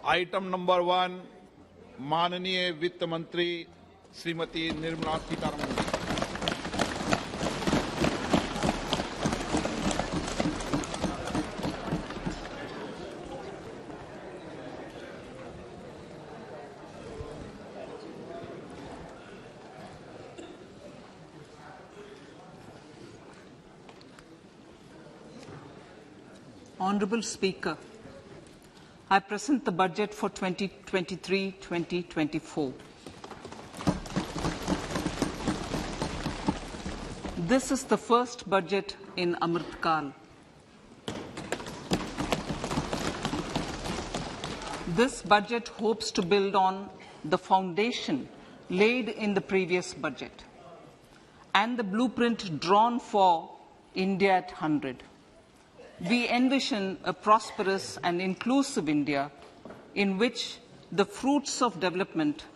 Item number 1 माननीय वित्त मंत्री श्रीमती निर्मला सीतारमण जी। Honourable Speaker, I present the budget for 2023-2024. This is the first budget in Amrit Kal. This budget hopes to build on the foundation laid in the previous budget and the blueprint drawn for India at 100. We envision a prosperous and inclusive India in which the fruits of development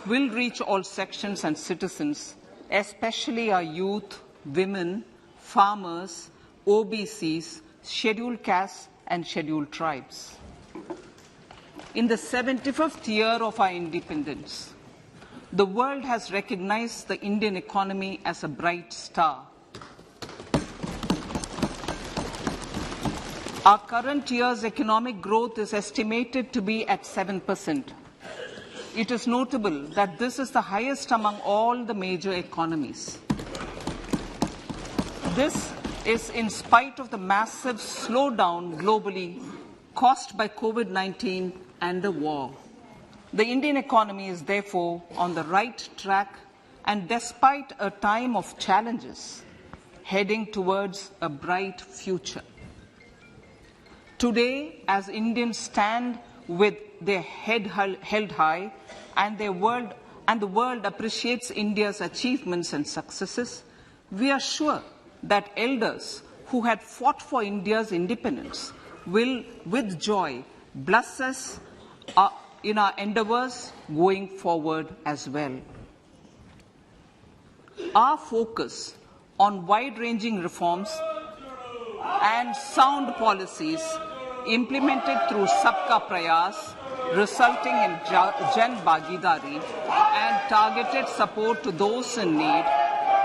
will reach all sections and citizens, especially our youth, women, farmers, OBCs, scheduled castes and scheduled tribes. In the 75th year of our independence, the world has recognized the Indian economy as a bright star. Our current year's economic growth is estimated to be at 7%. It is notable that this is the highest among all the major economies. This is in spite of the massive slowdown globally caused by COVID-19 and the war. The Indian economy is therefore on the right track and despite a time of challenges, heading towards a bright future. Today, as Indians stand with their head held high and the world appreciates India's achievements and successes, we are sure that elders who had fought for India's independence will, with joy, bless us in our endeavours going forward as well. Our focus on wide-ranging reforms and sound policies implemented through Sabka Prayas, resulting in Jan Bhagidari and targeted support to those in need,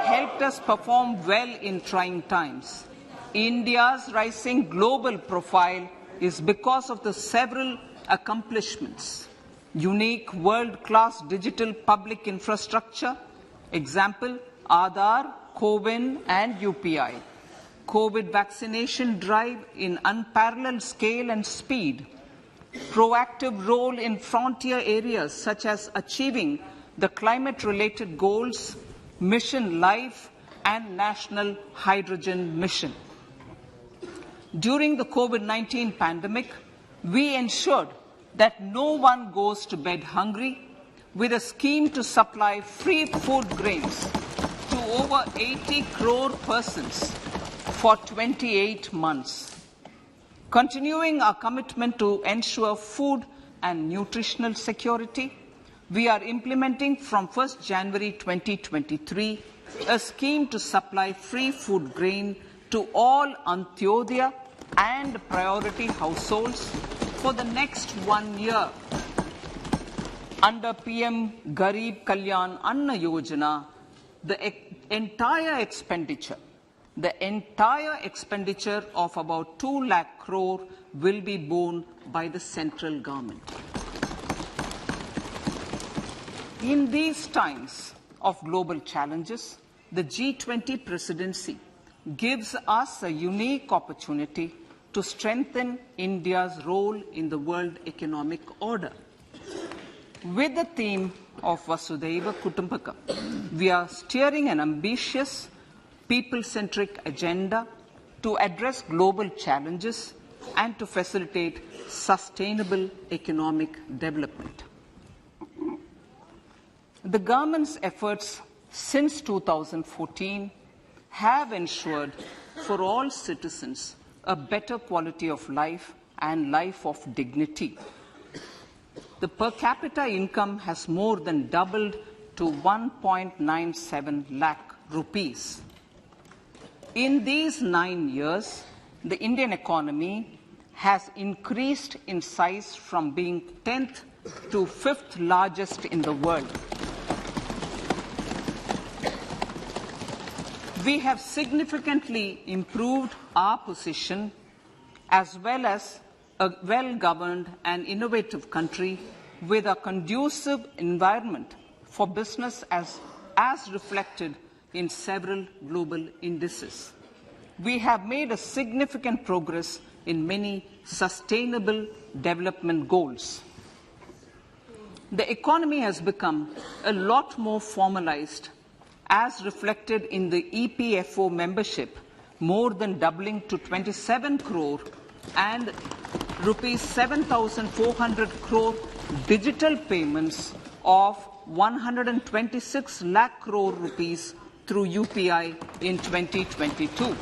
helped us perform well in trying times. India's rising global profile is because of the several accomplishments. Unique world-class digital public infrastructure, example, Aadhaar, CoWIN and UPI. COVID vaccination drive in unparalleled scale and speed, proactive role in frontier areas such as achieving the climate-related goals, Mission Life and National Hydrogen Mission. During the COVID-19 pandemic, we ensured that no one goes to bed hungry with a scheme to supply free food grains to over 80 crore persons for 28 months. Continuing our commitment to ensure food and nutritional security, we are implementing from 1st January 2023 a scheme to supply free food grain to all Antyodaya and priority households for the next 1 year. Under PM Garib Kalyan Anna Yojana, the entire expenditure of about 2 lakh crore will be borne by the central government. In these times of global challenges, the G20 presidency gives us a unique opportunity to strengthen India's role in the world economic order. With the theme of Vasudhaiva Kutumbakam, we are steering an ambitious, people-centric agenda to address global challenges and to facilitate sustainable economic development. The government's efforts since 2014 have ensured for all citizens a better quality of life and life of dignity. The per capita income has more than doubled to 1.97 lakh rupees. In these 9 years, the Indian economy has increased in size from being 10th to 5th largest in the world. We have significantly improved our position as well as a well-governed and innovative country with a conducive environment for business as reflected in several global indices. We have made a significant progress in many sustainable development goals. The economy has become a lot more formalized as reflected in the EPFO membership, more than doubling to 27 crore and rupees 7,400 crore digital payments of 126 lakh crore rupees through UPI in 2022.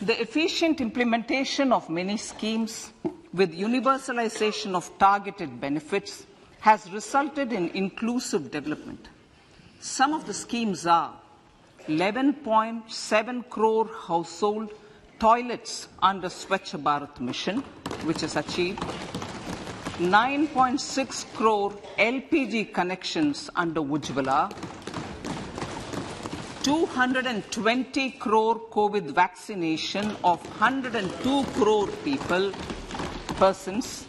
The efficient implementation of many schemes with universalization of targeted benefits has resulted in inclusive development. Some of the schemes are 11.7 crore household toilets under Swachh Bharat mission, which is achieved, 9.6 crore LPG connections under Ujjwala, 220 crore COVID vaccination of 102 crore persons,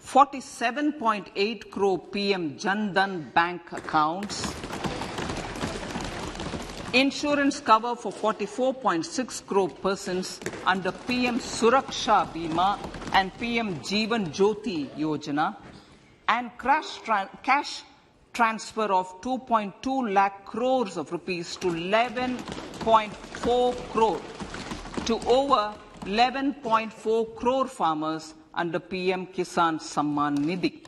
47.8 crore PM Jan Dhan bank accounts, insurance cover for 44.6 crore persons under PM Suraksha Bima and PM Jeevan Jyoti Yojana, and cash transfer of 2.2 lakh crores of rupees to 11.4 crore to over 11.4 crore farmers under PM Kisan Samman Nidhi.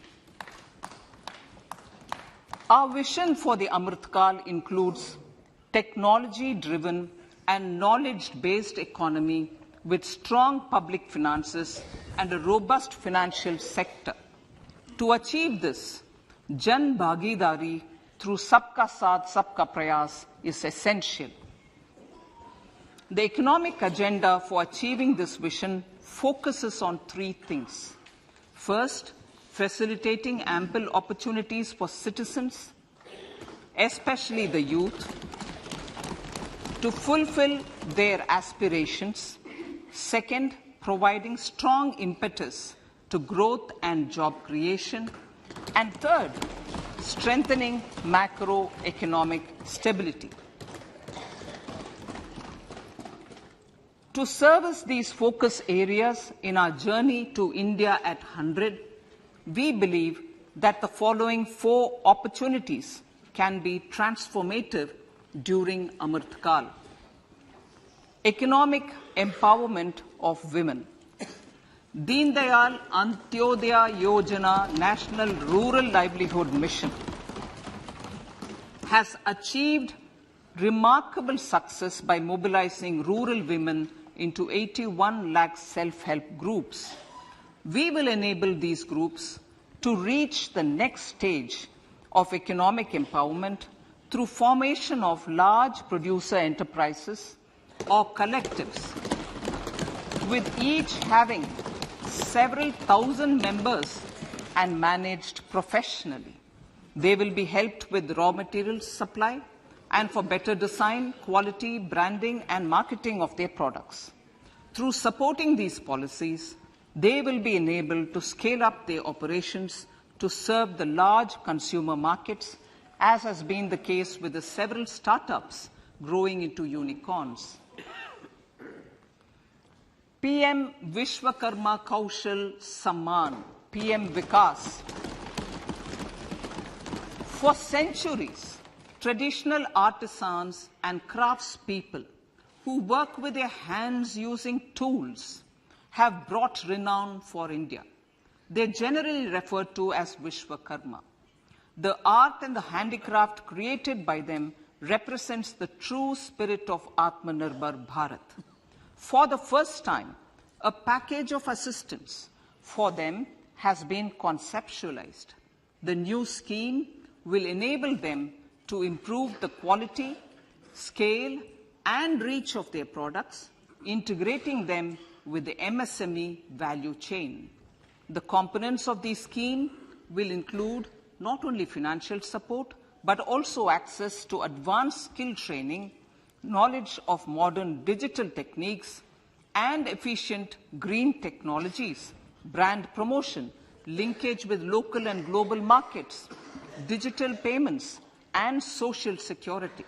Our vision for the Amritkal includes technology-driven and knowledge-based economy with strong public finances and a robust financial sector. To achieve this, Jan Bhagidari through Sabka Saath, Sabka Prayas is essential. The economic agenda for achieving this vision focuses on three things. First, facilitating ample opportunities for citizens, especially the youth, to fulfill their aspirations. Second, providing strong impetus to growth and job creation. And third, strengthening macroeconomic stability. To service these focus areas in our journey to India at 100, we believe that the following four opportunities can be transformative during Amritkal. Economic empowerment of women. Deen Dayal Antyodaya Yojana National Rural Livelihood Mission has achieved remarkable success by mobilizing rural women into 81 lakh self-help groups. We will enable these groups to reach the next stage of economic empowerment through formation of large producer enterprises or collectives, with each having several thousand members and managed professionally. They will be helped with raw materials supply and for better design, quality, branding and marketing of their products. Through supporting these policies, they will be enabled to scale up their operations to serve the large consumer markets, as has been the case with the several startups growing into unicorns. PM Vishwakarma Kaushal Samman, PM Vikas. For centuries, traditional artisans and craftspeople who work with their hands using tools have brought renown for India. They are generally referred to as Vishwakarma. The art and the handicraft created by them represents the true spirit of Atmanirbhar Bharat. For the first time, a package of assistance for them has been conceptualized. The new scheme will enable them to improve the quality, scale, and reach of their products integrating them with the MSME value chain. The components of the scheme will include not only financial support, but also access to advanced skill training, knowledge of modern digital techniques, and efficient green technologies, brand promotion, linkage with local and global markets, digital payments, and social security.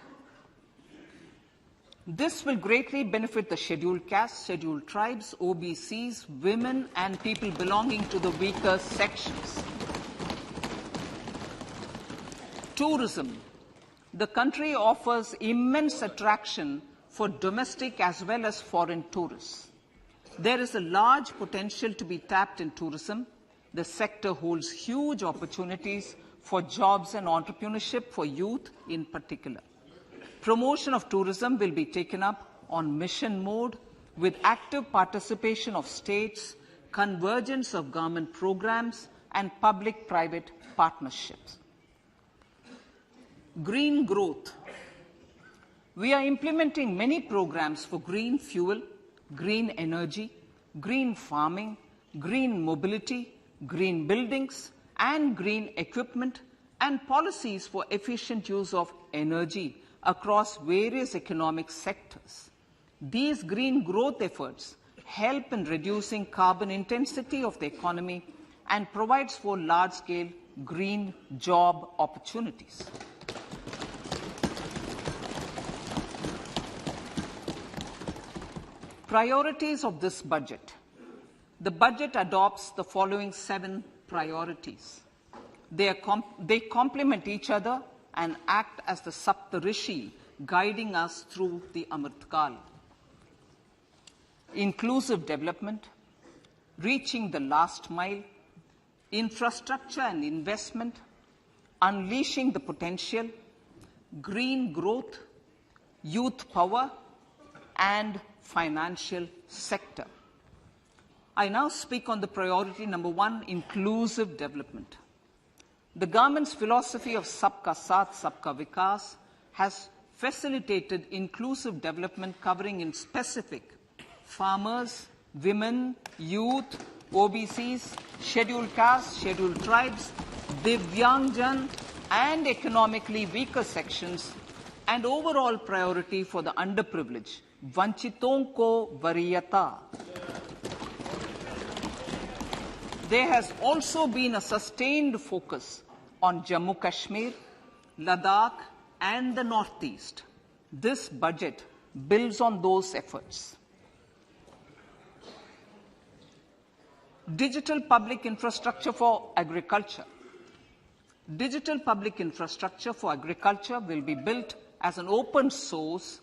This will greatly benefit the scheduled castes, scheduled tribes, OBCs, women, and people belonging to the weaker sections. Tourism. The country offers immense attraction for domestic as well as foreign tourists. There is a large potential to be tapped in tourism. The sector holds huge opportunities for jobs and entrepreneurship for youth in particular. Promotion of tourism will be taken up on mission mode with active participation of states, convergence of government programs, and public-private partnerships. Green growth. We are implementing many programs for green fuel, green energy, green farming, green mobility, green buildings, and green equipment, and policies for efficient use of energy across various economic sectors. These green growth efforts help in reducing carbon intensity of the economy and provides for large-scale green job opportunities. Priorities of this budget. The budget adopts the following 7 priorities. They complement each other and act as the Saptarishi guiding us through the Amritkal. Inclusive development, reaching the last mile, infrastructure and investment, unleashing the potential, green growth, youth power, and financial sector. I now speak on the priority number 1, inclusive development. The government's philosophy of Sabka Saath, Sabka Vikas has facilitated inclusive development covering in specific farmers, women, youth, OBCs, scheduled castes, scheduled tribes, Divyangjan, and economically weaker sections, and overall priority for the underprivileged, Vanchiton ko Variyata. There has also been a sustained focus on Jammu Kashmir, Ladakh, and the Northeast. This budget builds on those efforts. Digital public infrastructure for agriculture. Digital public infrastructure for agriculture will be built as an open source,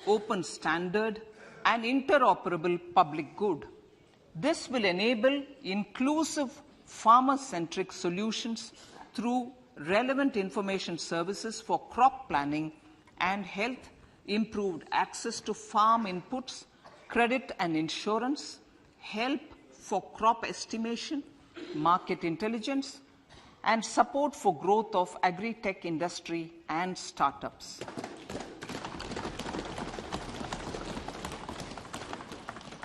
open standard, and interoperable public good. This will enable inclusive farmer-centric solutions through relevant information services for crop planning and health, improved access to farm inputs, credit and insurance, help for crop estimation, market intelligence, and support for growth of agri-tech industry and startups.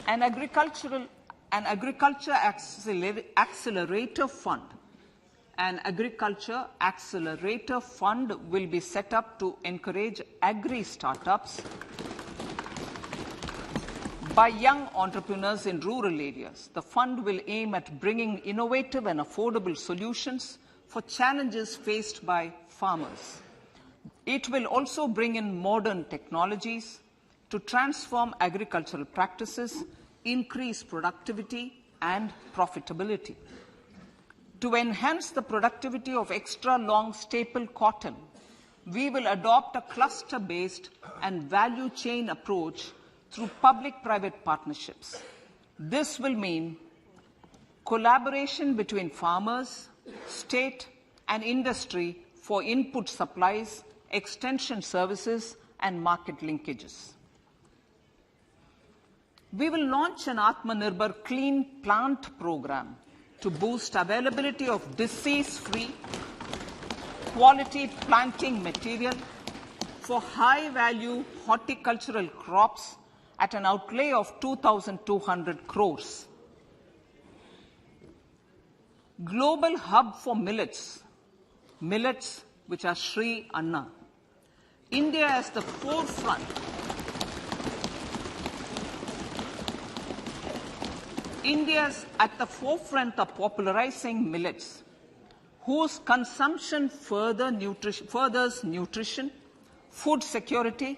An agriculture accelerator fund. An agriculture accelerator fund will be set up to encourage agri-startups by young entrepreneurs in rural areas. The fund will aim at bringing innovative and affordable solutions for challenges faced by farmers. It will also bring in modern technologies to transform agricultural practices, increase productivity and profitability. To enhance the productivity of extra long staple cotton, we will adopt a cluster-based and value chain approach through public-private partnerships. This will mean collaboration between farmers, state and industry for input supplies, extension services and market linkages. We will launch an Atmanirbhar Clean Plant program to boost availability of disease-free, quality planting material for high-value horticultural crops at an outlay of 2,200 crores. Global hub for millets, which are Sri Anna. India is the forefront. India is at the forefront of popularizing millets, whose consumption furthers nutrition, food security,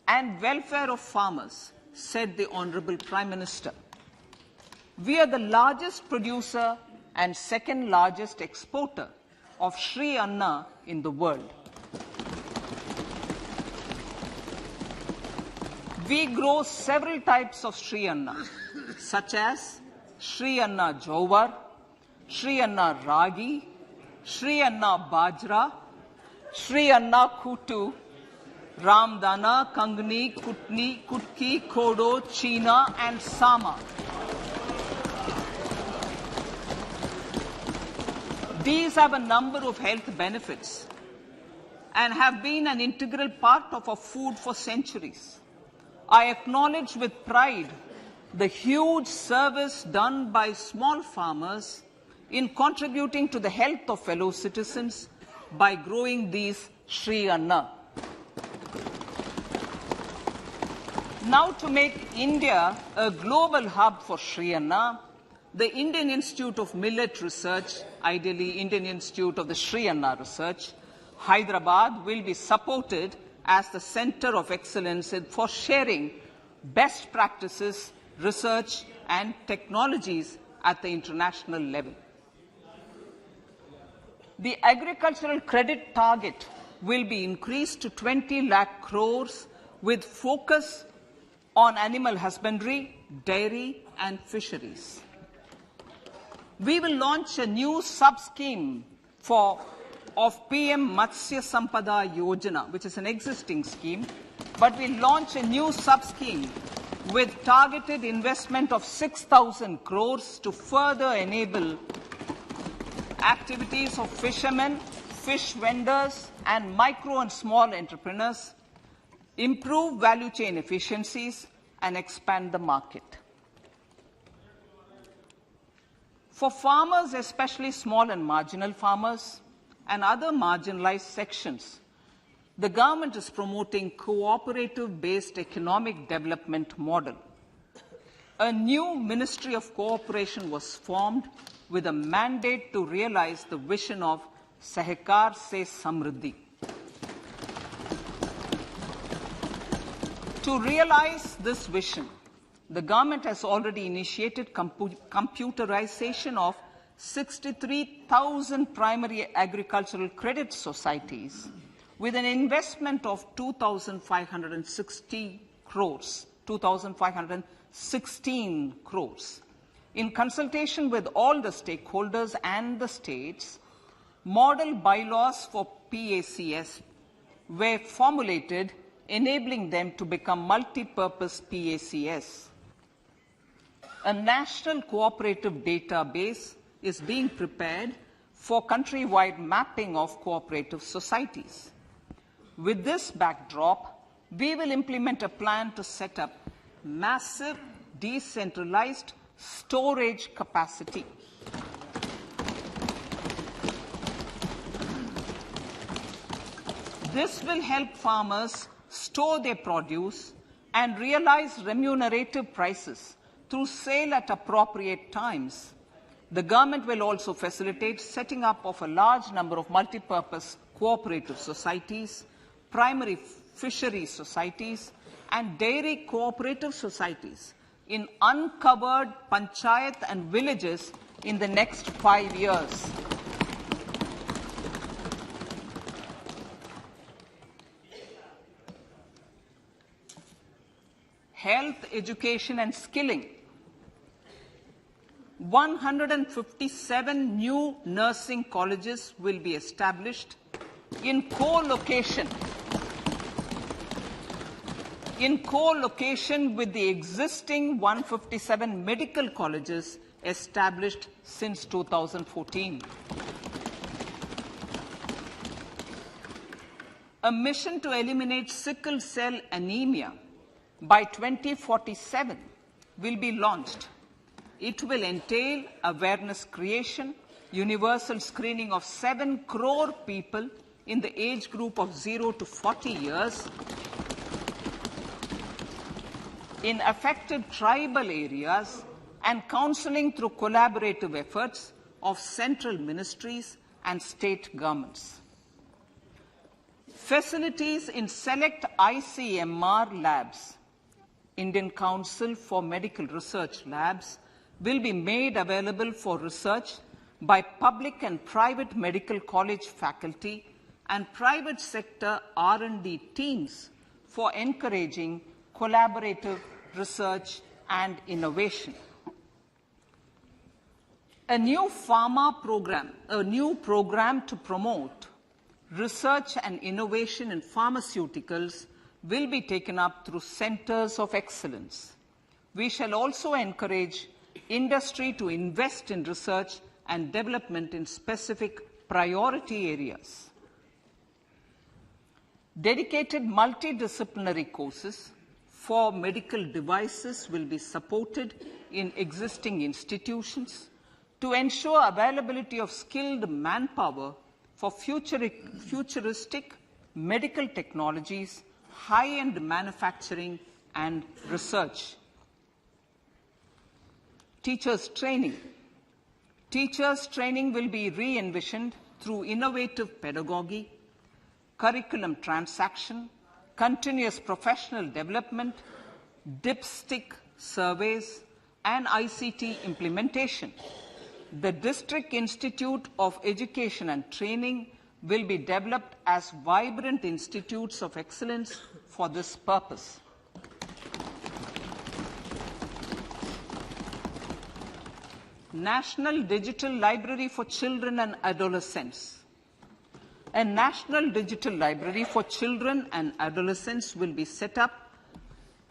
and welfare of farmers, said the Honorable Prime Minister. We are the largest producer and second largest exporter of Sri Anna in the world. We grow several types of Sri Anna, such as Sri Anna Jowar, Sri Anna Ragi, Sri Anna Bajra, Sri Anna Kutu, Ramdana, Kangni, Kutni, Kutki, Kodo, China, and Sama. These have a number of health benefits and have been an integral part of our food for centuries. I acknowledge with pride the huge service done by small farmers in contributing to the health of fellow citizens by growing these Sri Anna. Now, to make India a global hub for Sri Anna, the Indian Institute of Millet Research, ideally Indian Institute of the Sri Anna Research, Hyderabad, will be supported as the center of excellence for sharing best practices, research, and technologies at the international level. The agricultural credit target will be increased to 20 lakh crores with focus on animal husbandry, dairy, and fisheries. We will launch a new sub-scheme of PM Matsya Sampada Yojana, which is an existing scheme, but we'll launch a new sub-scheme with targeted investment of 6,000 crores to further enable activities of fishermen, fish vendors, and micro and small entrepreneurs, improve value chain efficiencies, and expand the market. For farmers, especially small and marginal farmers and other marginalized sections, the government is promoting cooperative-based economic development model. A new Ministry of Cooperation was formed with a mandate to realize the vision of Sahakar Se Samriddhi. To realize this vision, the government has already initiated computerization of 63,000 primary agricultural credit societies with an investment of 2,560 crores, 2,516 crores. In consultation with all the stakeholders and the states, model bylaws for PACS were formulated, enabling them to become multi-purpose PACS. A national cooperative database is being prepared for countrywide mapping of cooperative societies. With this backdrop, we will implement a plan to set up massive decentralized storage capacity. This will help farmers store their produce and realize remunerative prices through sale at appropriate times. The government will also facilitate setting up of a large number of multi-purpose cooperative societies, primary fishery societies, and dairy cooperative societies in uncovered panchayat and villages in the next 5 years. Health, education, and skilling. 157 new nursing colleges will be established in co-location with the existing 157 medical colleges established since 2014. A mission to eliminate sickle cell anemia by 2047 will be launched. It will entail awareness creation, universal screening of 7 crore people in the age group of 0 to 40 years in affected tribal areas and counseling through collaborative efforts of central ministries and state governments. Facilities in select ICMR labs, Indian Council for Medical Research Labs, will be made available for research by public and private medical college faculty and private sector R&D teams for encouraging collaborative research and innovation. A new program to promote research and innovation in pharmaceuticals will be taken up through centers of excellence. We shall also encourage industry to invest in research and development in specific priority areas. Dedicated multidisciplinary courses for medical devices will be supported in existing institutions to ensure availability of skilled manpower for futuristic medical technologies, high-end manufacturing and research. Teachers' training. Teachers' training will be re-envisioned through innovative pedagogy, curriculum transaction, continuous professional development, dipstick surveys, and ICT implementation. The District Institute of Education and Training will be developed as vibrant institutes of excellence for this purpose. National Digital Library for Children and Adolescents. A National Digital Library for Children and Adolescents will be set up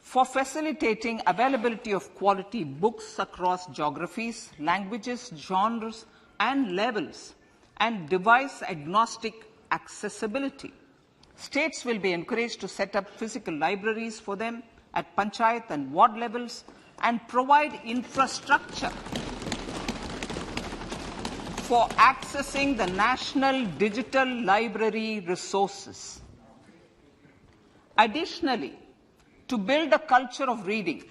for facilitating availability of quality books across geographies, languages, genres, and levels, and device-agnostic accessibility. States will be encouraged to set up physical libraries for them at panchayat and ward levels and provide infrastructure for accessing the national digital library resources. Additionally, to build a culture of reading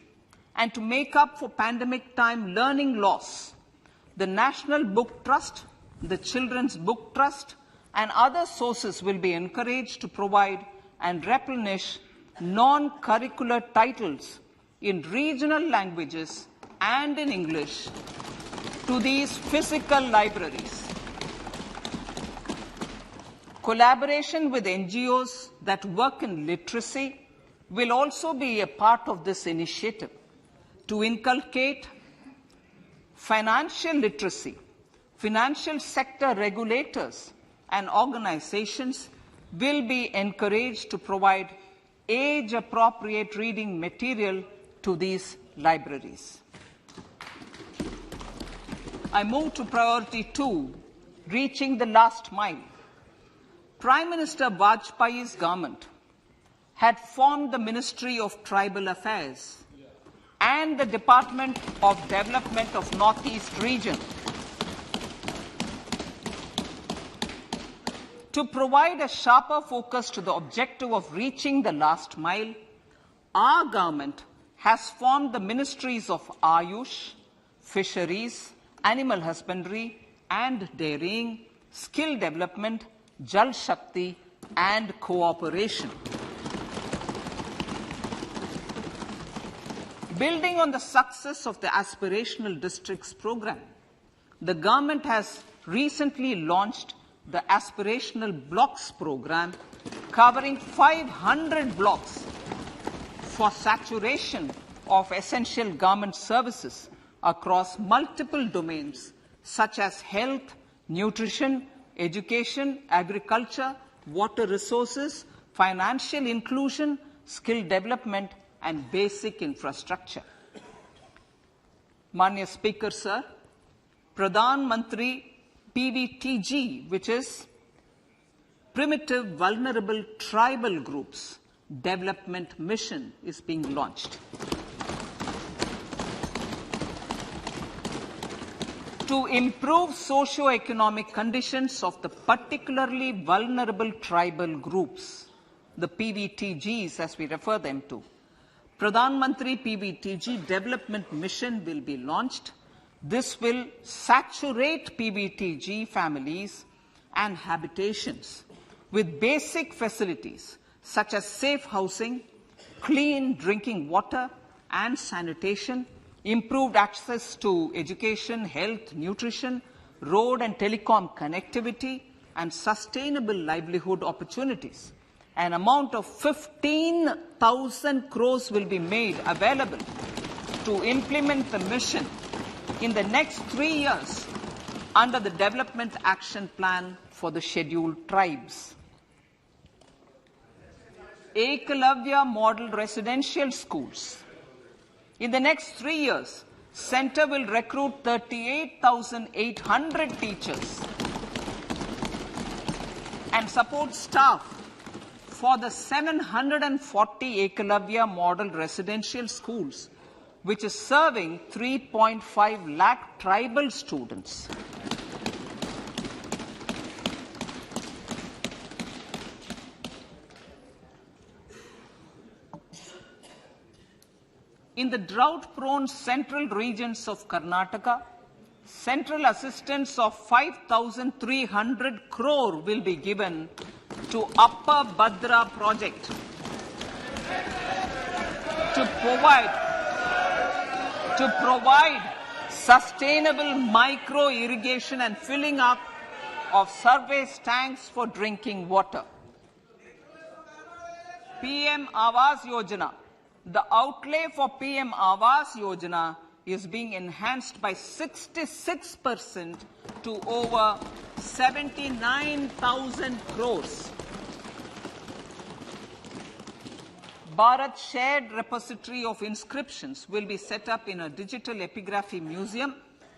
and to make up for pandemic time learning loss, the National Book Trust, the Children's Book Trust, and other sources will be encouraged to provide and replenish non-curricular titles in regional languages and in English to these physical libraries. Collaboration with NGOs that work in literacy will also be a part of this initiative to inculcate financial literacy. Financial sector regulators and organizations will be encouraged to provide age-appropriate reading material to these libraries. I move to priority 2, reaching the last mile. Prime Minister Vajpayee's government had formed the Ministry of Tribal Affairs and the Department of Development of Northeast Region to provide a sharper focus to the objective of reaching the last mile. Our government has formed the Ministries of Ayush, Fisheries, Animal Husbandry and Dairying, Skill Development, Jal Shakti and Cooperation. Building on the success of the Aspirational Districts program, the government has recently launched the Aspirational Blocks program, covering 500 blocks for saturation of essential government services across multiple domains such as health, nutrition, education, agriculture, water resources, financial inclusion, skill development, and basic infrastructure. Manya Speaker, Sir, Pradhan Mantri PVTG, which is Primitive Vulnerable Tribal Groups, development mission is being launched. To improve socio-economic conditions of the particularly vulnerable tribal groups, the PVTGs as we refer them to, Pradhan Mantri PVTG Development Mission will be launched. This will saturate PVTG families and habitations with basic facilities such as safe housing, clean drinking water and sanitation, improved access to education, health, nutrition, road and telecom connectivity, and sustainable livelihood opportunities. An amount of 15,000 crores will be made available to implement the mission in the next 3 years under the Development Action Plan for the Scheduled Tribes. Ekalavya Model Residential Schools. In the next 3 years, Centre will recruit 38,800 teachers and support staff for the 740 Ekalavya Model Residential Schools, which is serving 3.5 lakh tribal students. In the drought-prone central regions of Karnataka, central assistance of 5,300 crore will be given to Upper Bhadra project to provide sustainable micro-irrigation and filling up of surface tanks for drinking water. PM Awas Yojana. The outlay for PM Awas Yojana is being enhanced by 66% to over 79,000 crores. Bharat Shared Repository of Inscriptions will be set up in a digital epigraphy museum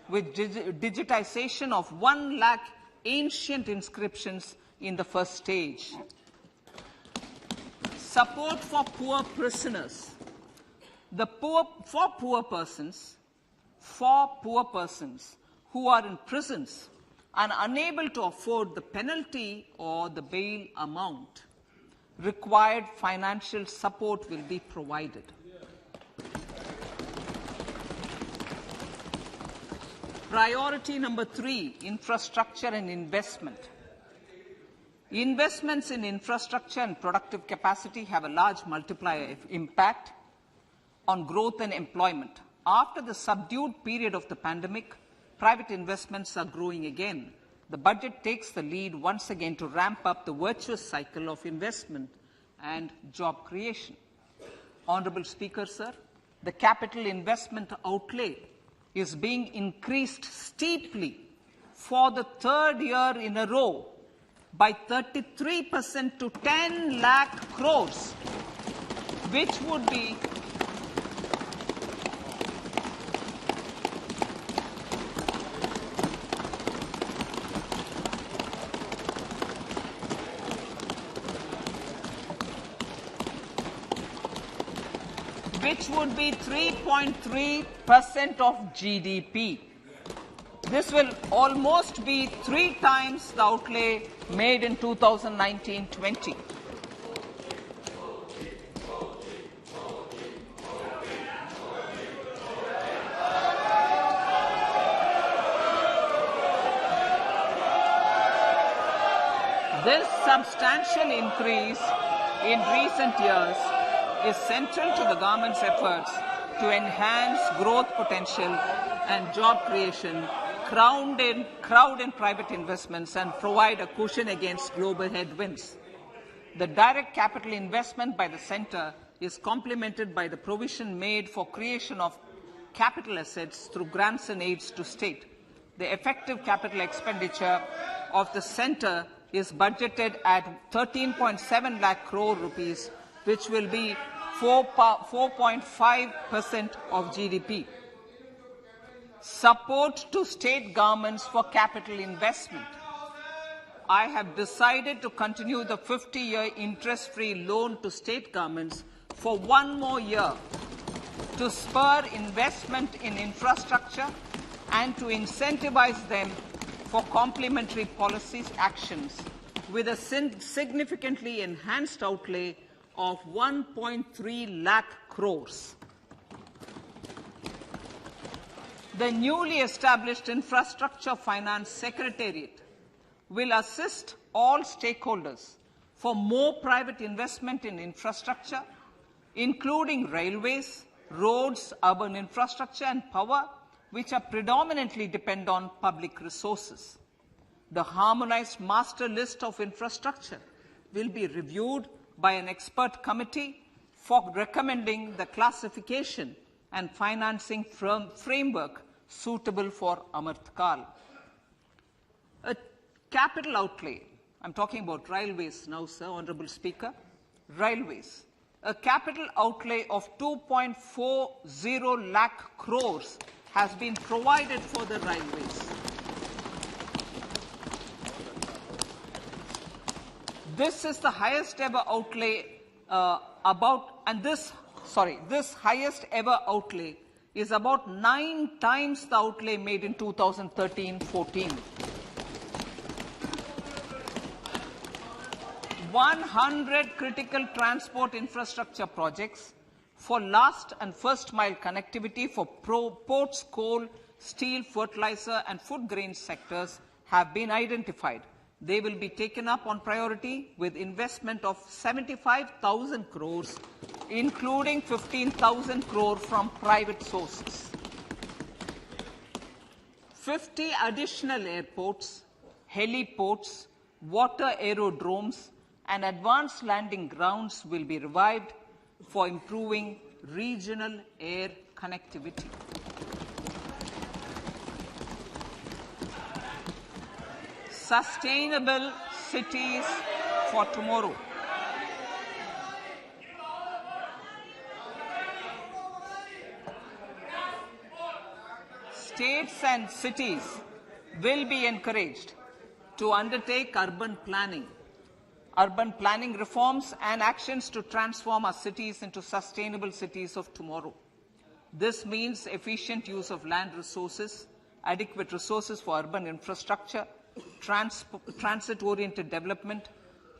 with digitization of 1 lakh ancient inscriptions in the first stage. Support for poor prisoners. For poor persons who are in prisons and unable to afford the penalty or the bail amount, required financial support will be provided. Priority number 3, infrastructure and investment. Investments in infrastructure and productive capacity have a large multiplier impact on growth and employment. After the subdued period of the pandemic, private investments are growing again. The budget takes the lead once again to ramp up the virtuous cycle of investment and job creation. Honorable Speaker, sir, the capital investment outlay is being increased steeply for the 3rd year in a row by 33% to 10 lakh crores, which would be which would be 3.3% of GDP. This will almost be 3 times the outlay made in 2019-20. This substantial increase in recent years is central to the government's efforts to enhance growth potential and job creation, crowd in private investments, and provide a cushion against global headwinds. The direct capital investment by the centre is complemented by the provision made for creation of capital assets through grants and aids to state. The effective capital expenditure of the centre is budgeted at 13.7 lakh crore rupees, which will be 4.5% of GDP. Support to state governments for capital investment. I have decided to continue the 50-year interest-free loan to state governments for one more year to spur investment in infrastructure and to incentivize them for complementary policy actions with a significantly enhanced outlay of 1.3 lakh crores. The newly established Infrastructure Finance Secretariat will assist all stakeholders for more private investment in infrastructure, including railways, roads, urban infrastructure and power, which are predominantly depend on public resources. The harmonized master list of infrastructure will be reviewed by an expert committee for recommending the classification and financing framework suitable for Amrit Kal. A capital outlay, I'm talking about railways now, sir, Honorable Speaker, railways. A capital outlay of 2.40 lakh crores has been provided for the railways. This is the highest ever outlay this highest ever outlay is about 9 times the outlay made in 2013-14. 100 critical transport infrastructure projects for last and first mile connectivity for ports, coal, steel, fertilizer and food grain sectors have been identified. They will be taken up on priority with investment of 75,000 crores, including 15,000 crore from private sources. 50 additional airports, heliports, water aerodromes, and advanced landing grounds will be revived for improving regional air connectivity. Sustainable cities for tomorrow. States and cities will be encouraged to undertake urban planning reforms and actions to transform our cities into sustainable cities of tomorrow. This means efficient use of land resources, adequate resources for urban infrastructure, transit-oriented development,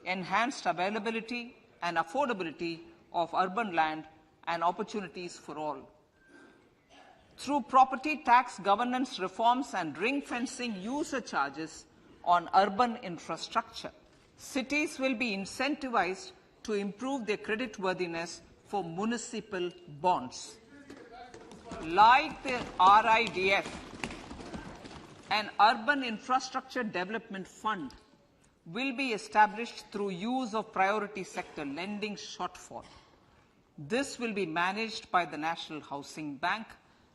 enhanced availability and affordability of urban land and opportunities for all. Through property tax governance reforms and ring-fencing user charges on urban infrastructure, cities will be incentivized to improve their creditworthiness for municipal bonds. Like the RIDF, an Urban Infrastructure Development Fund will be established through use of priority sector lending shortfall. This will be managed by the National Housing Bank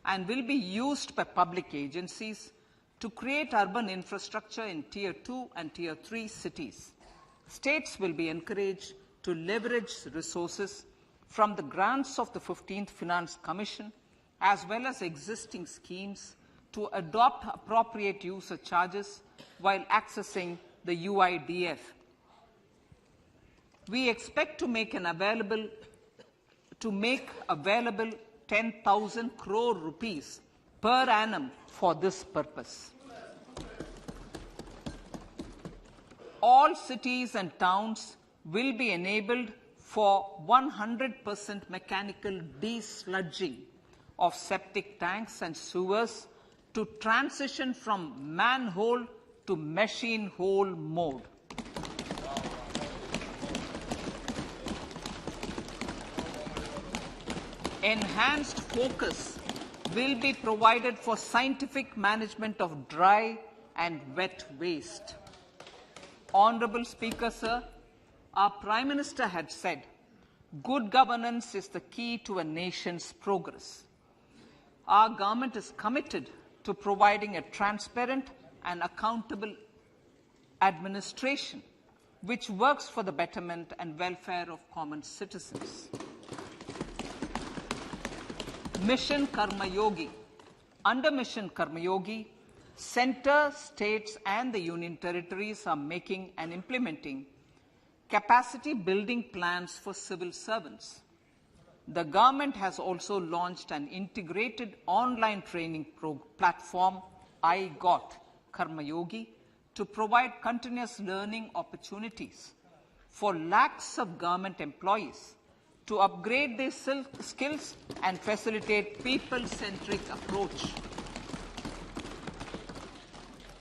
and will be used by public agencies to create urban infrastructure in Tier 2 and Tier 3 cities. States will be encouraged to leverage resources from the grants of the 15th Finance Commission as well as existing schemes to adopt appropriate user charges while accessing the UIDF. We expect to make available 10,000 crore rupees per annum for this purpose. All cities and towns will be enabled for 100% mechanical desludging of septic tanks and sewers to transition from manhole to machine hole mode. Enhanced focus will be provided for scientific management of dry and wet waste. Honorable Speaker, sir, our Prime Minister had said, good governance is the key to a nation's progress. Our government is committed to providing a transparent and accountable administration which works for the betterment and welfare of common citizens. Mission Karma Yogi. Under Mission Karma Yogi, Centre, states and the union territories are making and implementing capacity building plans for civil servants. The government has also launched an integrated online training platform, I Got Karma Yogi, to provide continuous learning opportunities for lakhs of government employees to upgrade their skills and facilitate people-centric approach.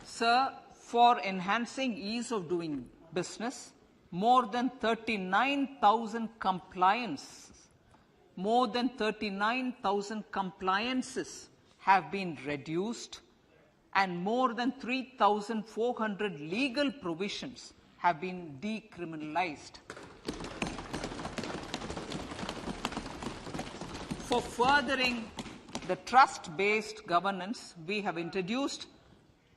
Sir, for enhancing ease of doing business, more than 39,000 compliances have been reduced and more than 3,400 legal provisions have been decriminalized. For furthering the trust-based governance, we have introduced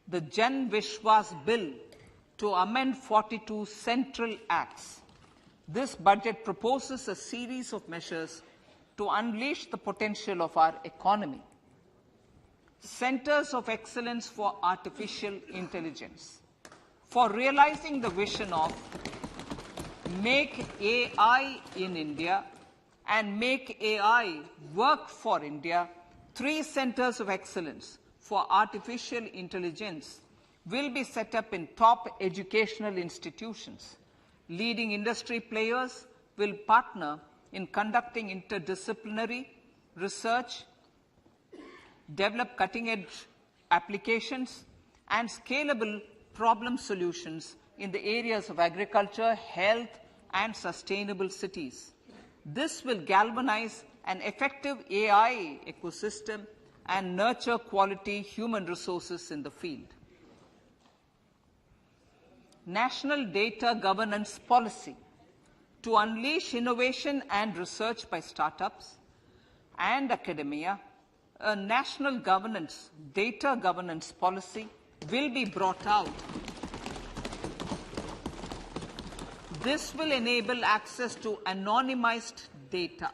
the Jan Vishwas Bill to amend 42 central acts. This budget proposes a series of measures to unleash the potential of our economy. Centers of Excellence for Artificial Intelligence. For realizing the vision of Make AI in India and Make AI Work for India, 3 Centers of Excellence for Artificial Intelligence will be set up in top educational institutions. Leading industry players will partner in conducting interdisciplinary research, develop cutting-edge applications, and scalable problem solutions in the areas of agriculture, health, and sustainable cities. This will galvanize an effective AI ecosystem and nurture quality human resources in the field. National Data Governance Policy to unleash innovation and research by startups and academia. A national data governance policy will be brought out. This will enable access to anonymized data.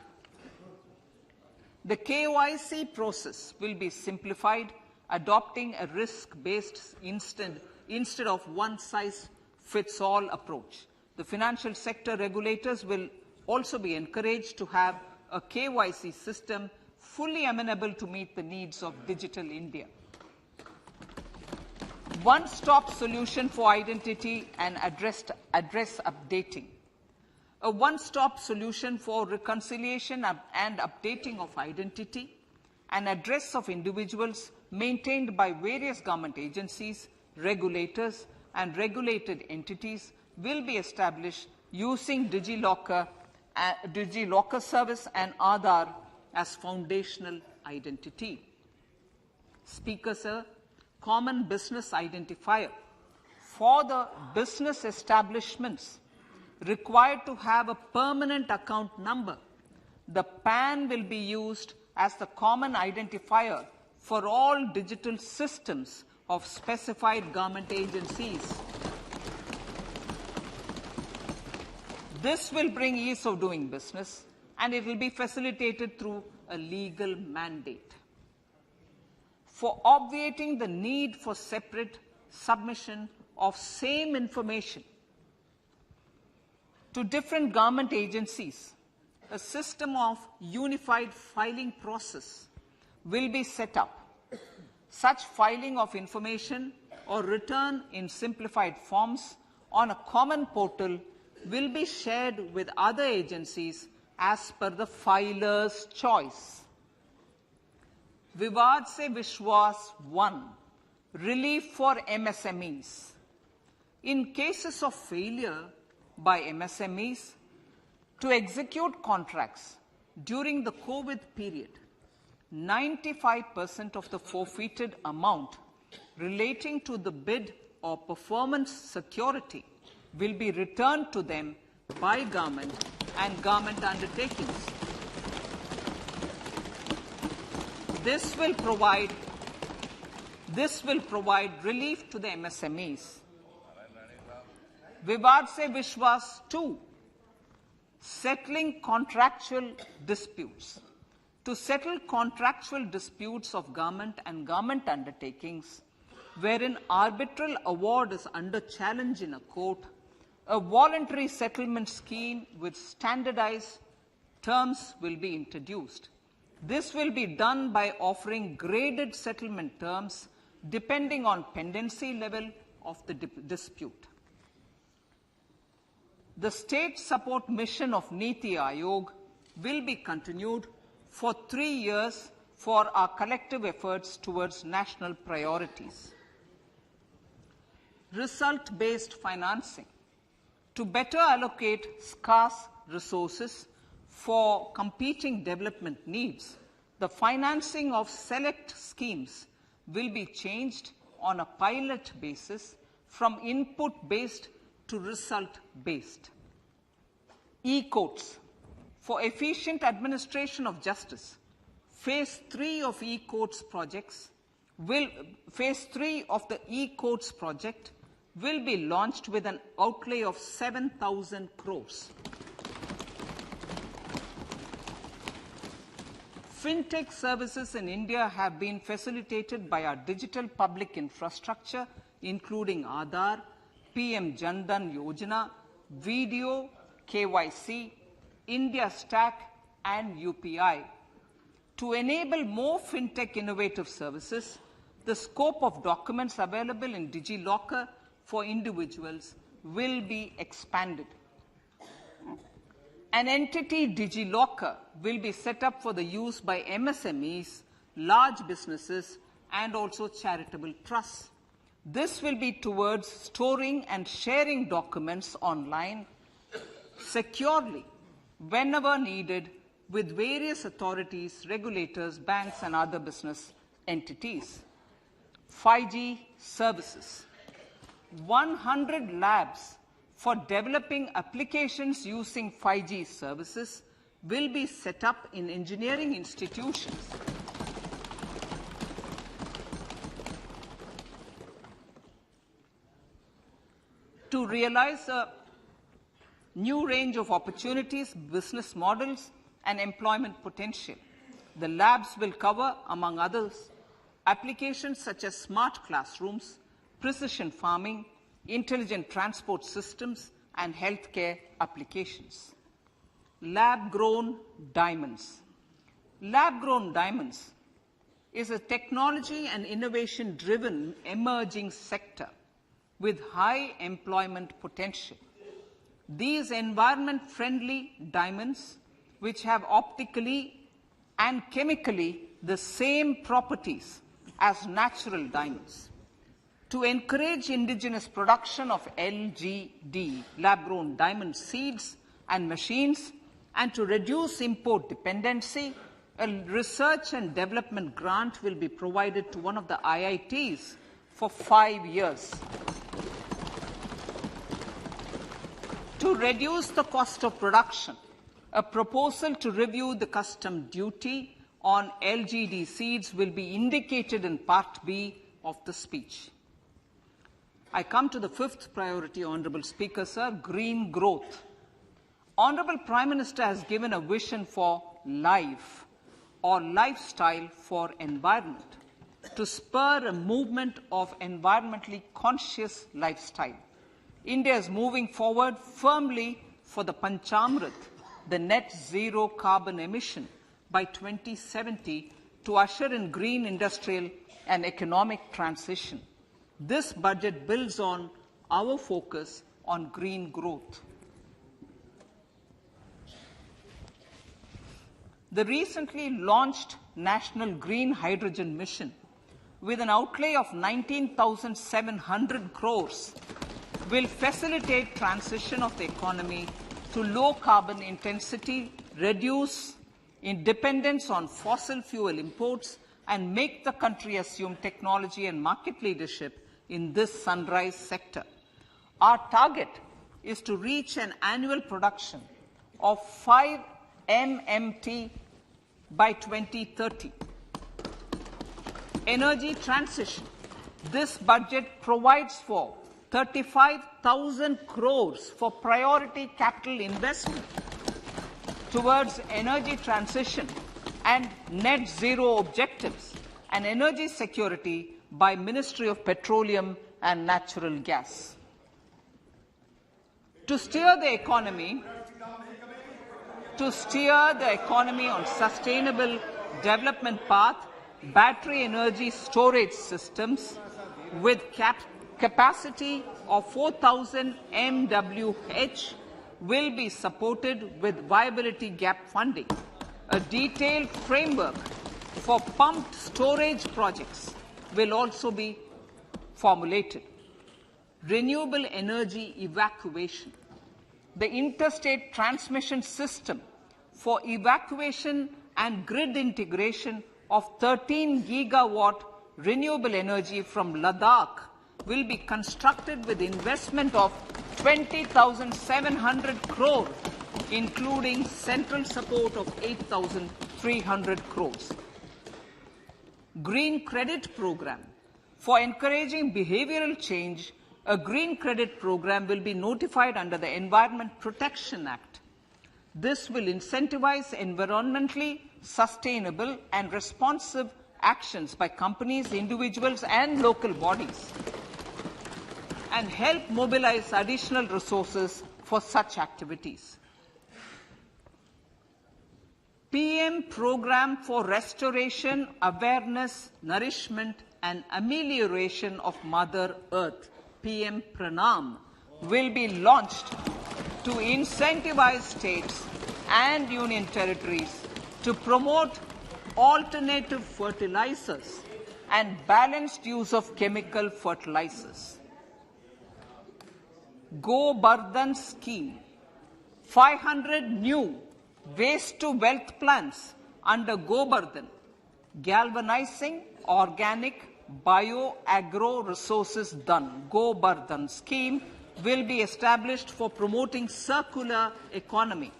The KYC process will be simplified, adopting a risk-based instead of one-size-fits-all approach. The financial sector regulators will also be encouraged to have a KYC system fully amenable to meet the needs of digital India. One-stop solution for identity and address updating. A one-stop solution for reconciliation and updating of identity and address of individuals maintained by various government agencies, regulators, and regulated entities will be established using DigiLocker service and Aadhaar as foundational identity. Speaker, sir, common business identifier. For the business establishments required to have a permanent account number, the PAN will be used as the common identifier for all digital systems of specified government agencies. This will bring ease of doing business, and it will be facilitated through a legal mandate. For obviating the need for separate submission of same information to different government agencies, a system of unified filing process will be set up. Such filing of information or return in simplified forms on a common portal will be shared with other agencies as per the filer's choice. Vivad Se Vishwas 1, relief for MSMEs. In cases of failure by MSMEs to execute contracts during the COVID period, 95% of the forfeited amount relating to the bid or performance security will be returned to them by government and government undertakings. This will provide relief to the MSMEs. Vivad Se Vishwas 2, settling contractual disputes. To settle contractual disputes of government and government undertakings, wherein arbitral award is under challenge in a court, a voluntary settlement scheme with standardized terms will be introduced. This will be done by offering graded settlement terms depending on pendency level of the dispute. The state support mission of Niti Aayog will be continued for 3 years for our collective efforts towards national priorities. Result-based financing. To better allocate scarce resources for competing development needs, the financing of select schemes will be changed on a pilot basis from input-based to result-based. E-courts. For efficient administration of justice, Phase 3 of the e-courts project will be launched with an outlay of 7,000 crores. Fintech services in India have been facilitated by our digital public infrastructure, including Aadhaar, PM Jan Dhan Yojana, Video, KYC, India Stack, and UPI. To enable more fintech innovative services, the scope of documents available in DigiLocker for individuals will be expanded. An entity DigiLocker will be set up for the use by MSMEs, large businesses, and also charitable trusts. This will be towards storing and sharing documents online securely whenever needed with various authorities, regulators, banks, and other business entities. 5G services. 100 labs for developing applications using 5G services will be set up in engineering institutions. To realize a new range of opportunities, business models, and employment potential, the labs will cover, among others, applications such as smart classrooms, precision farming, intelligent transport systems, and healthcare applications. Lab-grown diamonds. Lab-grown diamonds is a technology and innovation-driven emerging sector with high employment potential. These environment-friendly diamonds, which have optically and chemically the same properties as natural diamonds. To encourage indigenous production of LGD, lab-grown diamond seeds and machines, and to reduce import dependency, a research and development grant will be provided to one of the IITs for 5 years. To reduce the cost of production, a proposal to review the custom duty on LGD seeds will be indicated in Part B of the speech. I come to the fifth priority, Honourable Speaker, sir, green growth. Honourable Prime Minister has given a vision for life or lifestyle for environment to spur a movement of environmentally conscious lifestyle. India is moving forward firmly for the Panchamrit, the net zero carbon emission by 2070 to usher in green industrial and economic transition. This budget builds on our focus on green growth. The recently launched National Green Hydrogen Mission, with an outlay of 19,700 crores, will facilitate transition of the economy to low carbon intensity, reduce dependence on fossil fuel imports, and make the country assume technology and market leadership in this sunrise sector. Our target is to reach an annual production of 5 MMT by 2030. Energy transition. This budget provides for 35,000 crores for priority capital investment towards energy transition and net zero objectives and energy security by Ministry of Petroleum and Natural Gas. To steer the economy on sustainable development path, battery energy storage systems with capacity of 4,000 MWh will be supported with viability gap funding. A detailed framework for pumped storage projects will also be formulated. Renewable energy evacuation. The interstate transmission system for evacuation and grid integration of 13 gigawatt renewable energy from Ladakh will be constructed with investment of 20,700 crore, including central support of 8,300 crores. Green Credit Program. For encouraging behavioral change, a green credit program will be notified under the Environment Protection Act. This will incentivize environmentally sustainable and responsive actions by companies, individuals, and local bodies, and help mobilize additional resources for such activities. PM Program for Restoration, Awareness, Nourishment, and Amelioration of Mother Earth, PM Pranam, will be launched to incentivize states and union territories to promote alternative fertilizers and balanced use of chemical fertilizers. Go Bardhan Scheme. 500 new waste-to-wealth plants under Go Bardhan, galvanizing organic bio-agro resources done. Go Bardhan scheme will be established for promoting circular economy.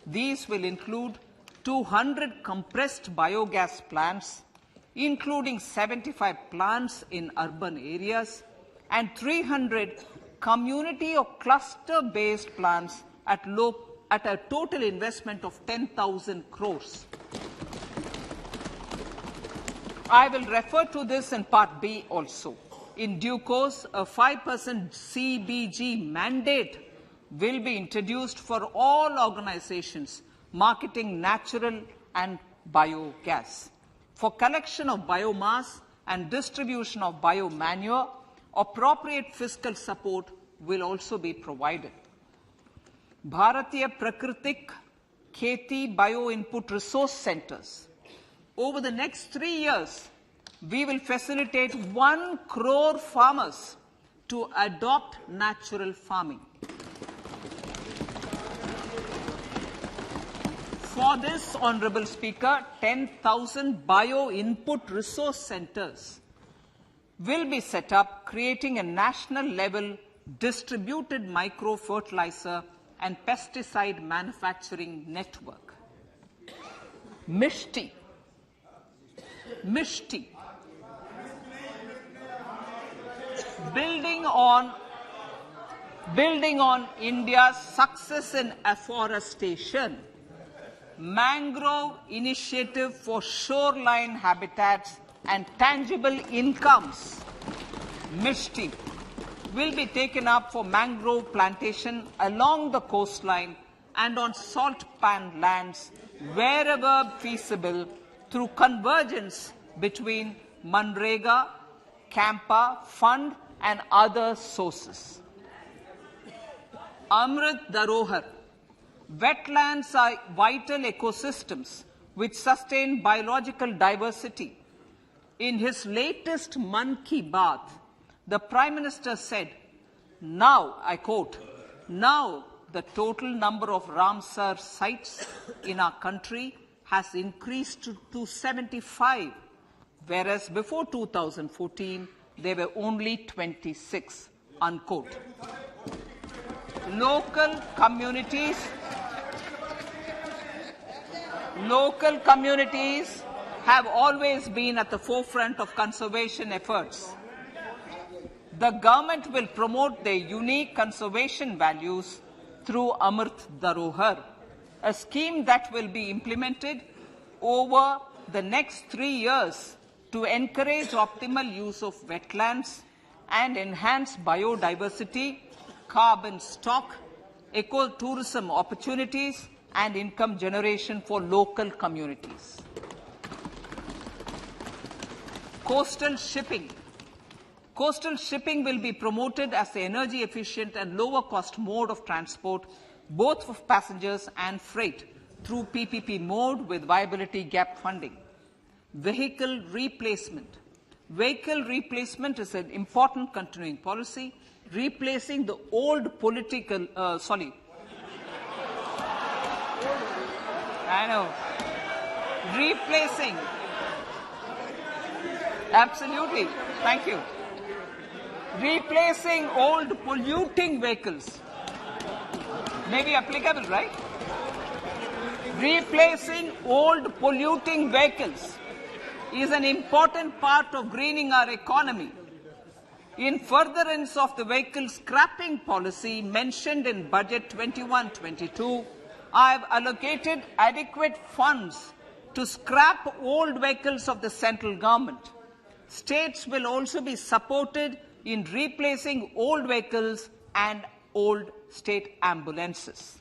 These will include 200 compressed biogas plants, including 75 plants in urban areas, and 300 community or cluster-based plants at a total investment of 10,000 crores. I will refer to this in Part B also. In due course, a 5% CBG mandate will be introduced for all organizations marketing natural and biogas. For collection of biomass and distribution of biomanure, appropriate fiscal support will also be provided. Bharatiya Prakritik Kheti Bio-Input Resource Centers. Over the next 3 years, we will facilitate 1 crore farmers to adopt natural farming. For this, Honorable Speaker, 10,000 bio-input resource centers will be set up, creating a national-level distributed micro-fertilizer and pesticide manufacturing network. Mishti. Building on India's success in afforestation, mangrove initiative for shoreline habitats and tangible incomes, Mishti, will be taken up for mangrove plantation along the coastline and on salt pan lands wherever feasible through convergence between Manrega, Campa, Fund and other sources. Amrit Dharohar. Wetlands are vital ecosystems which sustain biological diversity. In his latest Mann Ki Baat, the Prime Minister said, now, I quote, now the total number of Ramsar sites in our country has increased to 75, whereas before 2014, there were only 26, unquote. Local communities have always been at the forefront of conservation efforts. The government will promote their unique conservation values through Amrit Dharohar, a scheme that will be implemented over the next 3 years to encourage optimal use of wetlands and enhance biodiversity, carbon stock, ecotourism opportunities, and income generation for local communities. Coastal shipping. Coastal shipping will be promoted as the energy efficient and lower cost mode of transport, both for passengers and freight, through PPP mode with viability gap funding. Vehicle replacement. Vehicle replacement is an important continuing policy, replacing the old political, replacing, absolutely, thank you. Replacing old polluting vehicles. May be applicable, right? Replacing old polluting vehicles is an important part of greening our economy. In furtherance of the vehicle scrapping policy mentioned in Budget 21-22, I have allocated adequate funds to scrap old vehicles of the central government. States will also be supported in replacing old vehicles and old state ambulances.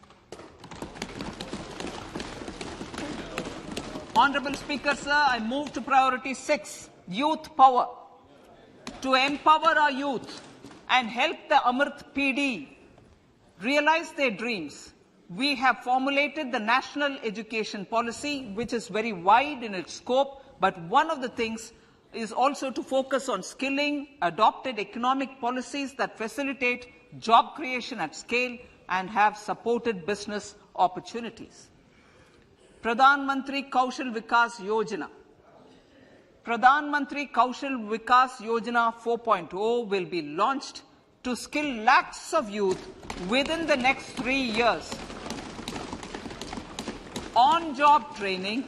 Honourable Speaker, sir, I move to priority 6, youth power. To empower our youth and help the Amrit PD realize their dreams, we have formulated the National Education Policy, which is very wide in its scope, but one of the things is also to focus on skilling, adopted economic policies that facilitate job creation at scale and have supported business opportunities. Pradhan Mantri Kaushal Vikas Yojana. Pradhan Mantri Kaushal Vikas Yojana 4.0 will be launched to skill lakhs of youth within the next 3 years. On-job training,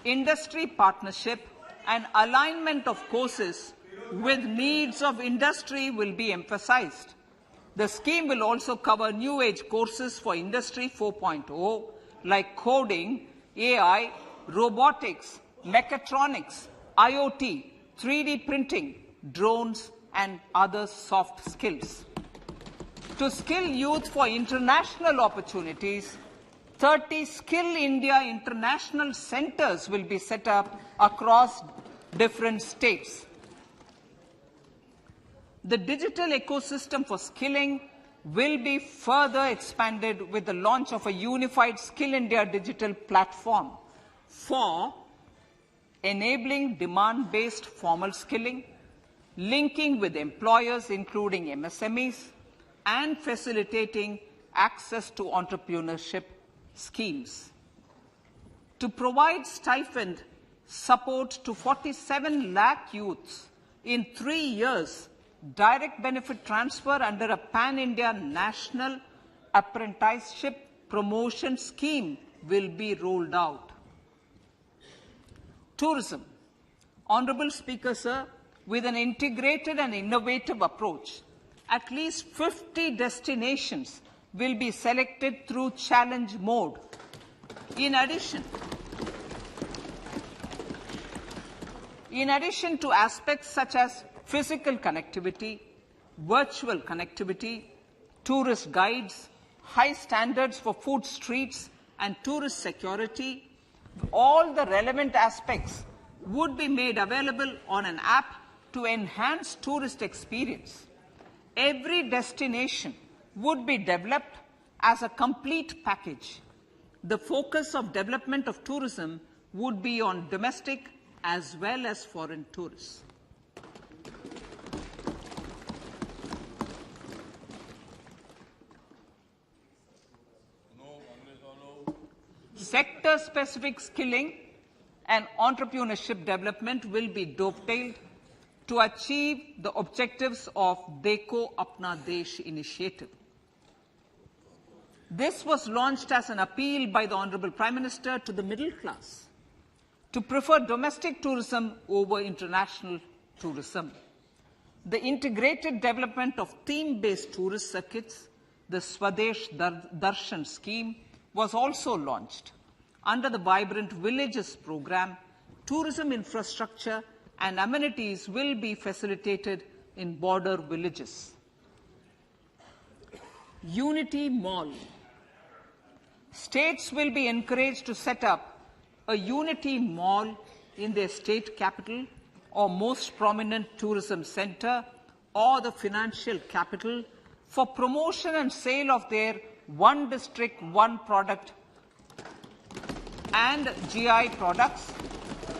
industry partnership, and alignment of courses with needs of industry will be emphasized. The scheme will also cover new age courses for Industry 4.0 like coding, AI, robotics, mechatronics, IoT, 3D printing, drones, and other soft skills. To skill youth for international opportunities, 30 Skill India international centers will be set up across different states. The digital ecosystem for skilling will be further expanded with the launch of a unified Skill India digital platform for enabling demand-based formal skilling, linking with employers including MSMEs, and facilitating access to entrepreneurship schemes. To provide stipend support to 47 lakh youths in 3 years, direct benefit transfer under a pan-India national apprenticeship promotion scheme will be rolled out. Tourism. Honourable Speaker, sir, with an integrated and innovative approach, at least 50 destinations will be selected through challenge mode. In addition to aspects such as physical connectivity, virtual connectivity, tourist guides, high standards for food streets, and tourist security, all the relevant aspects would be made available on an app to enhance tourist experience. Every destination would be developed as a complete package. The focus of development of tourism would be on domestic as well as foreign tourists. Sector-specific skilling and entrepreneurship development will be dovetailed to achieve the objectives of Dekho Apna Desh initiative. This was launched as an appeal by the Honourable Prime Minister to the middle class to prefer domestic tourism over international tourism. The integrated development of theme-based tourist circuits, the Swadesh Darshan scheme, was also launched. Under the Vibrant Villages program, tourism infrastructure and amenities will be facilitated in border villages. Unity Mall. States will be encouraged to set up a Unity Mall in their state capital or most prominent tourism center or the financial capital for promotion and sale of their one district, one product and GI products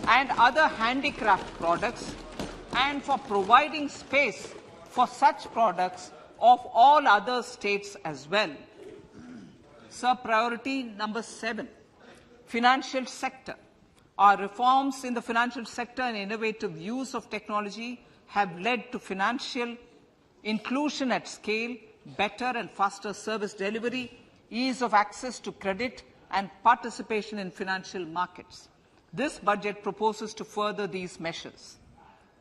and other handicraft products, and for providing space for such products of all other states as well. Sir, priority number 7, financial sector. Our reforms in the financial sector and innovative use of technology have led to financial inclusion at scale, better and faster service delivery, ease of access to credit, and participation in financial markets. This budget proposes to further these measures.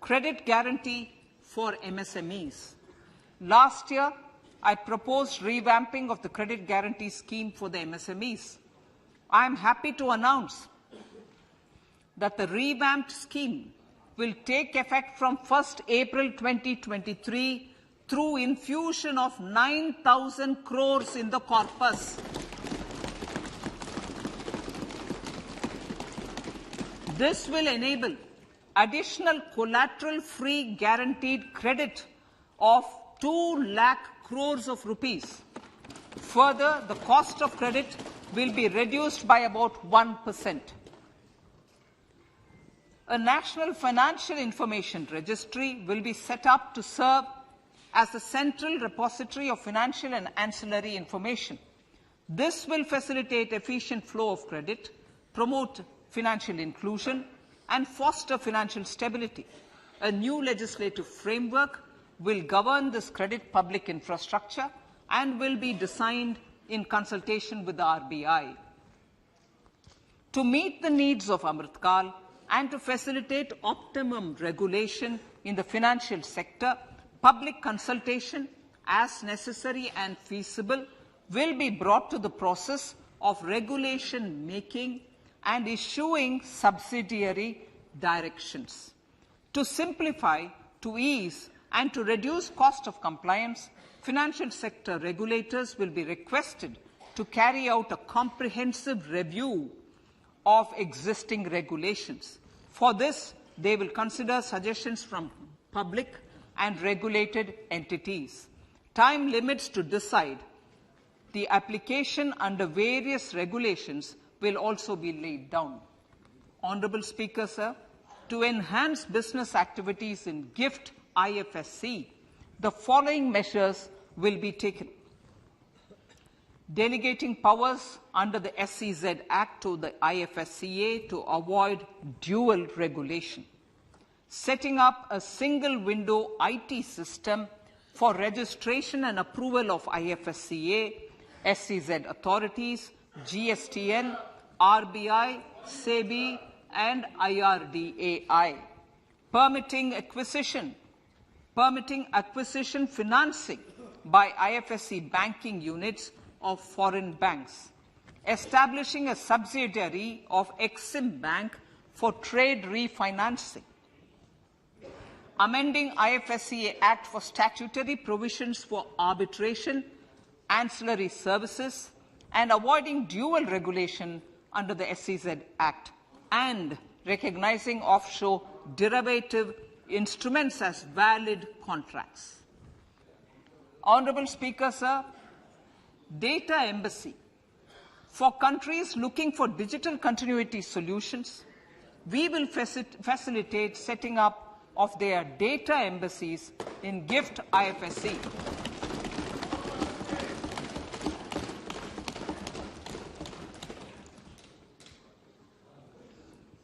Credit guarantee for MSMEs. Last year, I proposed revamping of the credit guarantee scheme for the MSMEs. I am happy to announce that the revamped scheme will take effect from 1st April 2023 through infusion of 9,000 crores in the corpus. This will enable additional collateral-free guaranteed credit of 2 lakh crores of rupees. Further, the cost of credit will be reduced by about 1%. A national financial information registry will be set up to serve as the central repository of financial and ancillary information. This will facilitate efficient flow of credit, promote financial inclusion, and foster financial stability. A new legislative framework will govern this credit public infrastructure and will be designed in consultation with the RBI. To meet the needs of Amrit Kal and to facilitate optimum regulation in the financial sector, public consultation, as necessary and feasible, will be brought to the process of regulation making and issuing subsidiary directions. To simplify, to ease, and to reduce cost of compliance, financial sector regulators will be requested to carry out a comprehensive review of existing regulations. For this, they will consider suggestions from public and regulated entities. Time limits to decide the application under various regulations will also be laid down. Honourable Speaker, sir, to enhance business activities in GIFT IFSC, the following measures will be taken. Delegating powers under the SEZ Act to the IFSCA to avoid dual regulation. Setting up a single window IT system for registration and approval of IFSCA, SEZ authorities, GSTN, RBI, SEBI, and IRDAI. Permitting acquisition financing by IFSC banking units of foreign banks. Establishing a subsidiary of Exim Bank for trade refinancing. Amending IFSCA Act for statutory provisions for arbitration, ancillary services, and avoiding dual regulation under the SEZ Act, and recognizing offshore derivative instruments as valid contracts. Honourable Speaker, sir, data embassy. For countries looking for digital continuity solutions, we will facilitate setting up of their data embassies in GIFT IFSC.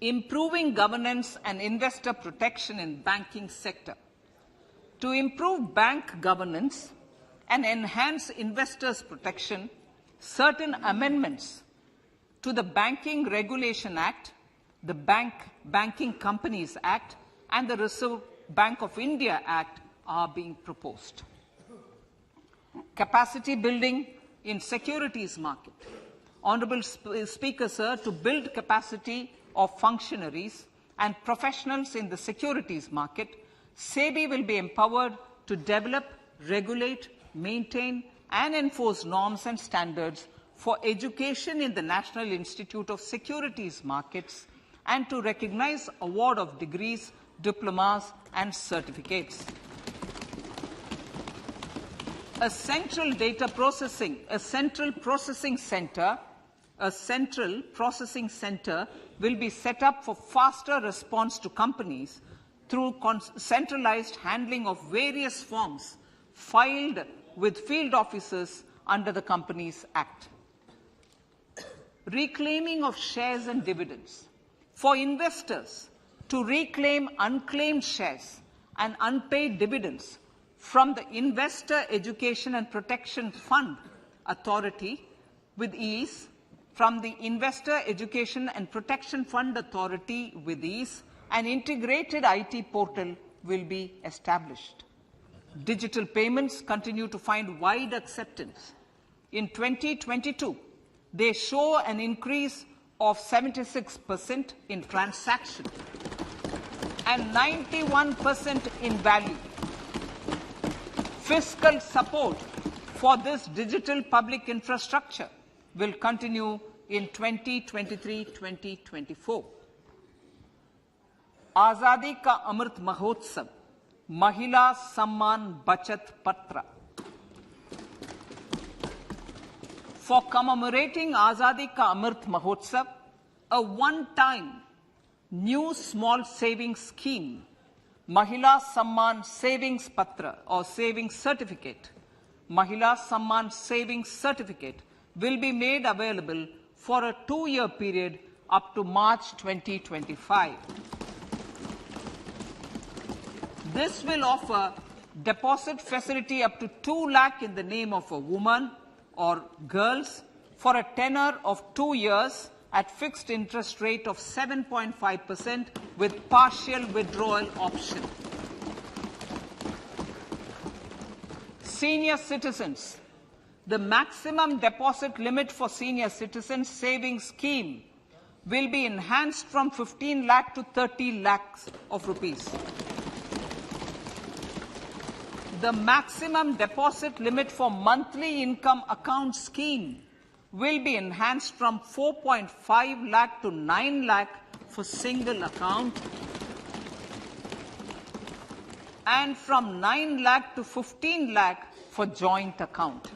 Improving governance and investor protection in banking sector. To improve bank governance and enhance investors' protection, certain amendments to the Banking Regulation Act, the Banking Companies Act, and the Reserve Bank of India Act are being proposed. Capacity building in securities market. Honourable Speaker, sir, to build capacity of functionaries and professionals in the securities market, SEBI will be empowered to develop, regulate, maintain, and enforce norms and standards for education in the National Institute of Securities Markets and to recognize award of degrees, diplomas, and certificates. A central processing center will be set up for faster response to companies through centralized handling of various forms filed with field officers under the Companies Act. Reclaiming of shares and dividends. For investors to reclaim unclaimed shares and unpaid dividends from the Investor Education and Protection Fund Authority with ease, from the Investor Education and Protection Fund Authority with ease, an integrated IT portal will be established. Digital payments continue to find wide acceptance. In 2022, they show an increase of 76% in transaction and 91% in value. Fiscal support for this digital public infrastructure will continue in 2023-2024. Azadi Ka Amrit Mahotsav, Mahila Samman Bachat Patra. For commemorating Azadi Ka Amrit Mahotsav, a one-time new small savings scheme, Mahila Samman Savings Patra or Savings Certificate, Mahila Samman Savings Certificate will be made available for a 2-year period up to March 2025. This will offer deposit facility up to 2 lakh in the name of a woman or girls for a tenure of 2 years at fixed interest rate of 7.5% with partial withdrawal option. Senior citizens. The maximum deposit limit for senior citizens savings scheme will be enhanced from 15 lakh to 30 lakhs of rupees. The maximum deposit limit for monthly income account scheme will be enhanced from 4.5 lakh to 9 lakh for single account and from 9 lakh to 15 lakh for joint account.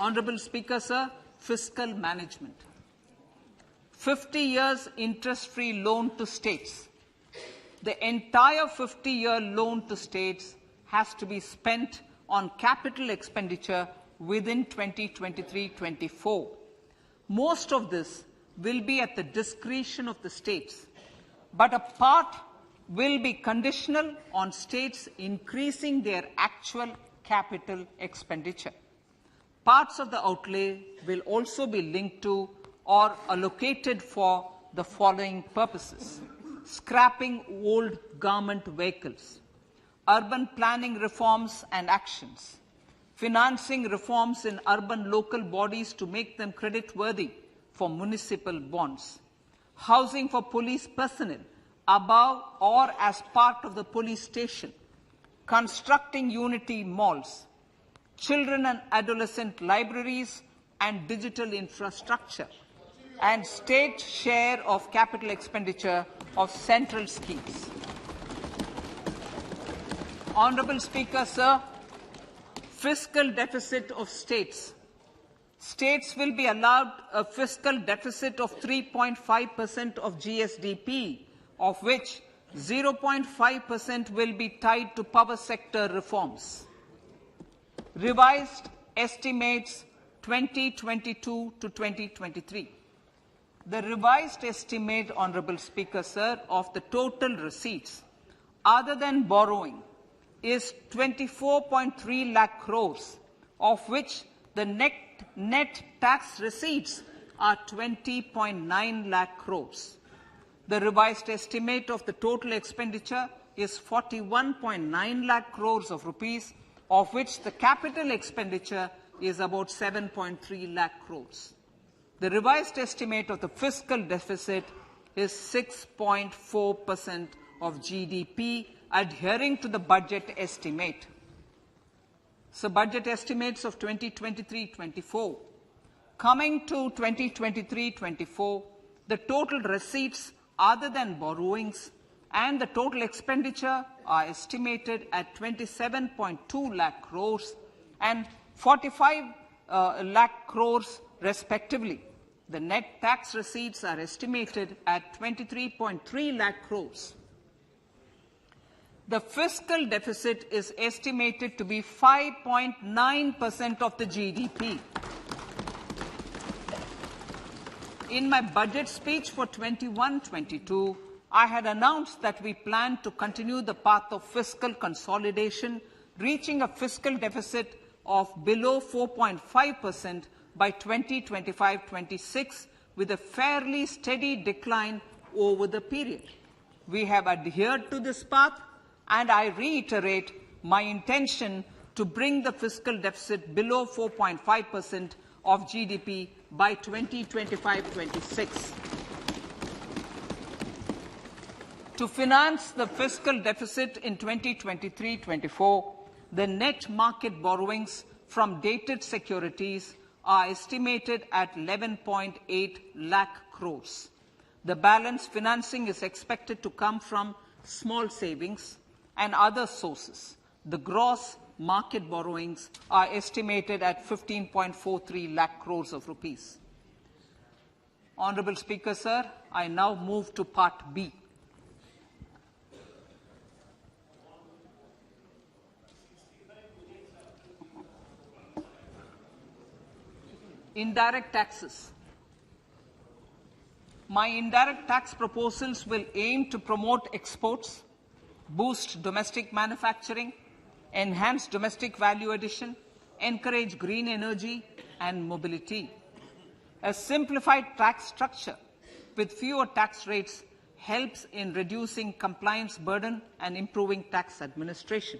Honorable Speaker, sir, fiscal management. 50 years interest-free loan to states. The entire 50-year loan to states has to be spent on capital expenditure within 2023-24. Most of this will be at the discretion of the states, but a part will be conditional on states increasing their actual capital expenditure. Parts of the outlay will also be linked to or allocated for the following purposes: scrapping old government vehicles, urban planning reforms and actions, financing reforms in urban local bodies to make them credit-worthy for municipal bonds, housing for police personnel above or as part of the police station, constructing unity malls, children and adolescent libraries and digital infrastructure, and state share of capital expenditure of central schemes. Honorable Speaker, sir, fiscal deficit of states. States will be allowed a fiscal deficit of 3.5% of GSDP, of which 0.5% will be tied to power sector reforms. Revised estimates 2022 to 2023. The revised estimate, Honorable Speaker, sir, of the total receipts other than borrowing is 24.3 lakh crores, of which the net tax receipts are 20.9 lakh crores. The revised estimate of the total expenditure is 41.9 lakh crores of rupees, of which the capital expenditure is about 7.3 lakh crores. The revised estimate of the fiscal deficit is 6.4% of GDP, adhering to the budget estimate. So budget estimates of 2023-24. Coming to 2023-24, the total receipts other than borrowings and the total expenditure are estimated at 27.2 lakh crores and 45 lakh crores respectively. The net tax receipts are estimated at 23.3 lakh crores. The fiscal deficit is estimated to be 5.9% of the GDP. In my budget speech for 21-22, I had announced that we plan to continue the path of fiscal consolidation, reaching a fiscal deficit of below 4.5% by 2025-26, with a fairly steady decline over the period. We have adhered to this path, and I reiterate my intention to bring the fiscal deficit below 4.5% of GDP by 2025-26. To finance the fiscal deficit in 2023-24, the net market borrowings from dated securities are estimated at 11.8 lakh crores. The balance financing is expected to come from small savings and other sources. The gross market borrowings are estimated at 15.43 lakh crores of rupees. Honourable Speaker, sir, I now move to Part B. Indirect taxes. My indirect tax proposals will aim to promote exports, boost domestic manufacturing, enhance domestic value addition, encourage green energy and mobility. A simplified tax structure with fewer tax rates helps in reducing compliance burden and improving tax administration.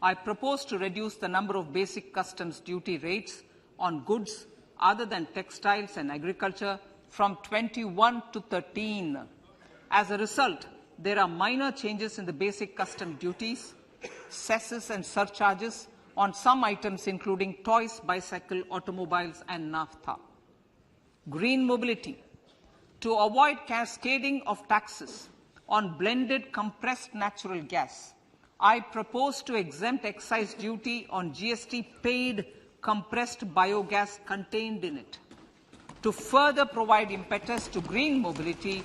I propose to reduce the number of basic customs duty rates on goods other than textiles and agriculture from 21 to 13. As a result, there are minor changes in the basic custom duties, cesses and surcharges on some items including toys, bicycle, automobiles and naphtha. Green mobility. To avoid cascading of taxes on blended compressed natural gas, I propose to exempt excise duty on GST paid compressed biogas contained in it. To further provide impetus to green mobility,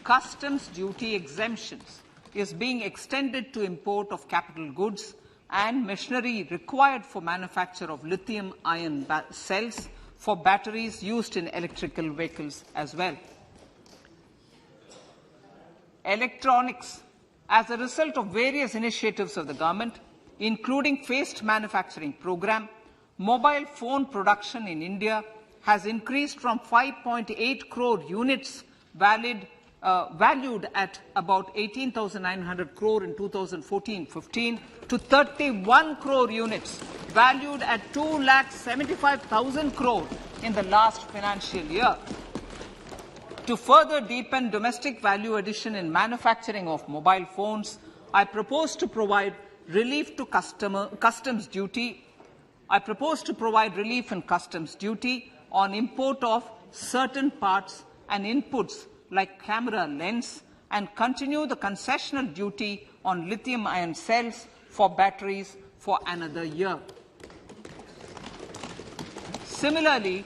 customs duty exemptions is being extended to import of capital goods and machinery required for manufacture of lithium-ion cells for batteries used in electrical vehicles as well. Electronics. As a result of various initiatives of the government, including phased manufacturing program, mobile phone production in India has increased from 5.8 crore units valued at about 18,900 crore in 2014-15 to 31 crore units valued at 2,75,000 crore in the last financial year. To further deepen domestic value addition in manufacturing of mobile phones, I propose to provide relief to customs duty. I propose to provide relief in customs duty on import of certain parts and inputs like camera lens and continue the concessional duty on lithium-ion cells for batteries for another year. Similarly,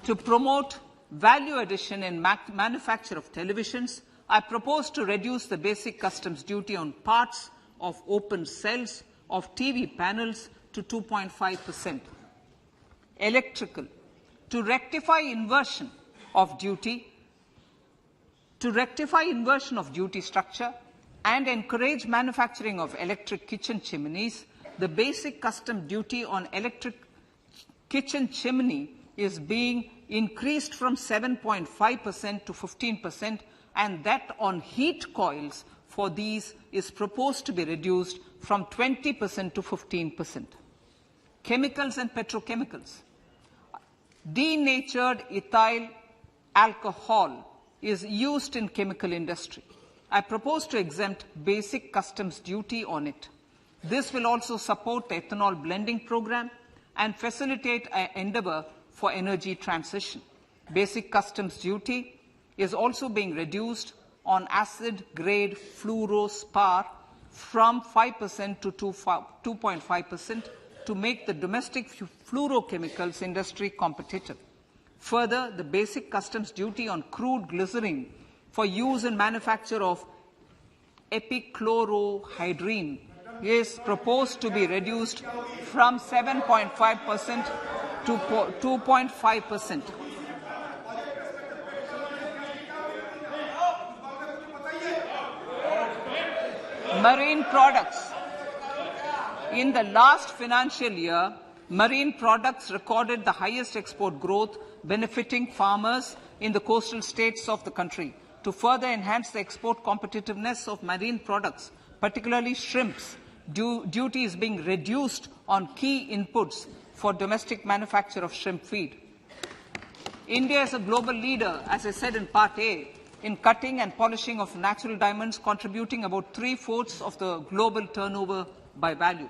to promote value addition in manufacture of televisions, I propose to reduce the basic customs duty on parts of open cells of TV panels to 2.5%. Electrical. To rectify inversion of duty structure and encourage manufacturing of electric kitchen chimneys, the basic custom duty on electric kitchen chimney is being increased from 7.5% to 15%, and that on heat coils for these is proposed to be reduced from 20% to 15%. Chemicals and petrochemicals. Denatured ethyl alcohol is used in chemical industry. I propose to exempt basic customs duty on it. This will also support the ethanol blending program and facilitate an endeavour for energy transition. Basic customs duty is also being reduced on acid-grade fluorospar from 5% to 2.5% to make the domestic fluorochemicals industry competitive. Further, the basic customs duty on crude glycerin for use in manufacture of epichlorohydrin is proposed to be reduced from 7.5% to 2.5%. Marine products. In the last financial year, marine products recorded the highest export growth, benefiting farmers in the coastal states of the country. To further enhance the export competitiveness of marine products, particularly shrimps, duty is being reduced on key inputs for domestic manufacture of shrimp feed. India is a global leader, as I said in Part A, in cutting and polishing of natural diamonds, contributing about 3/4 of the global turnover by value.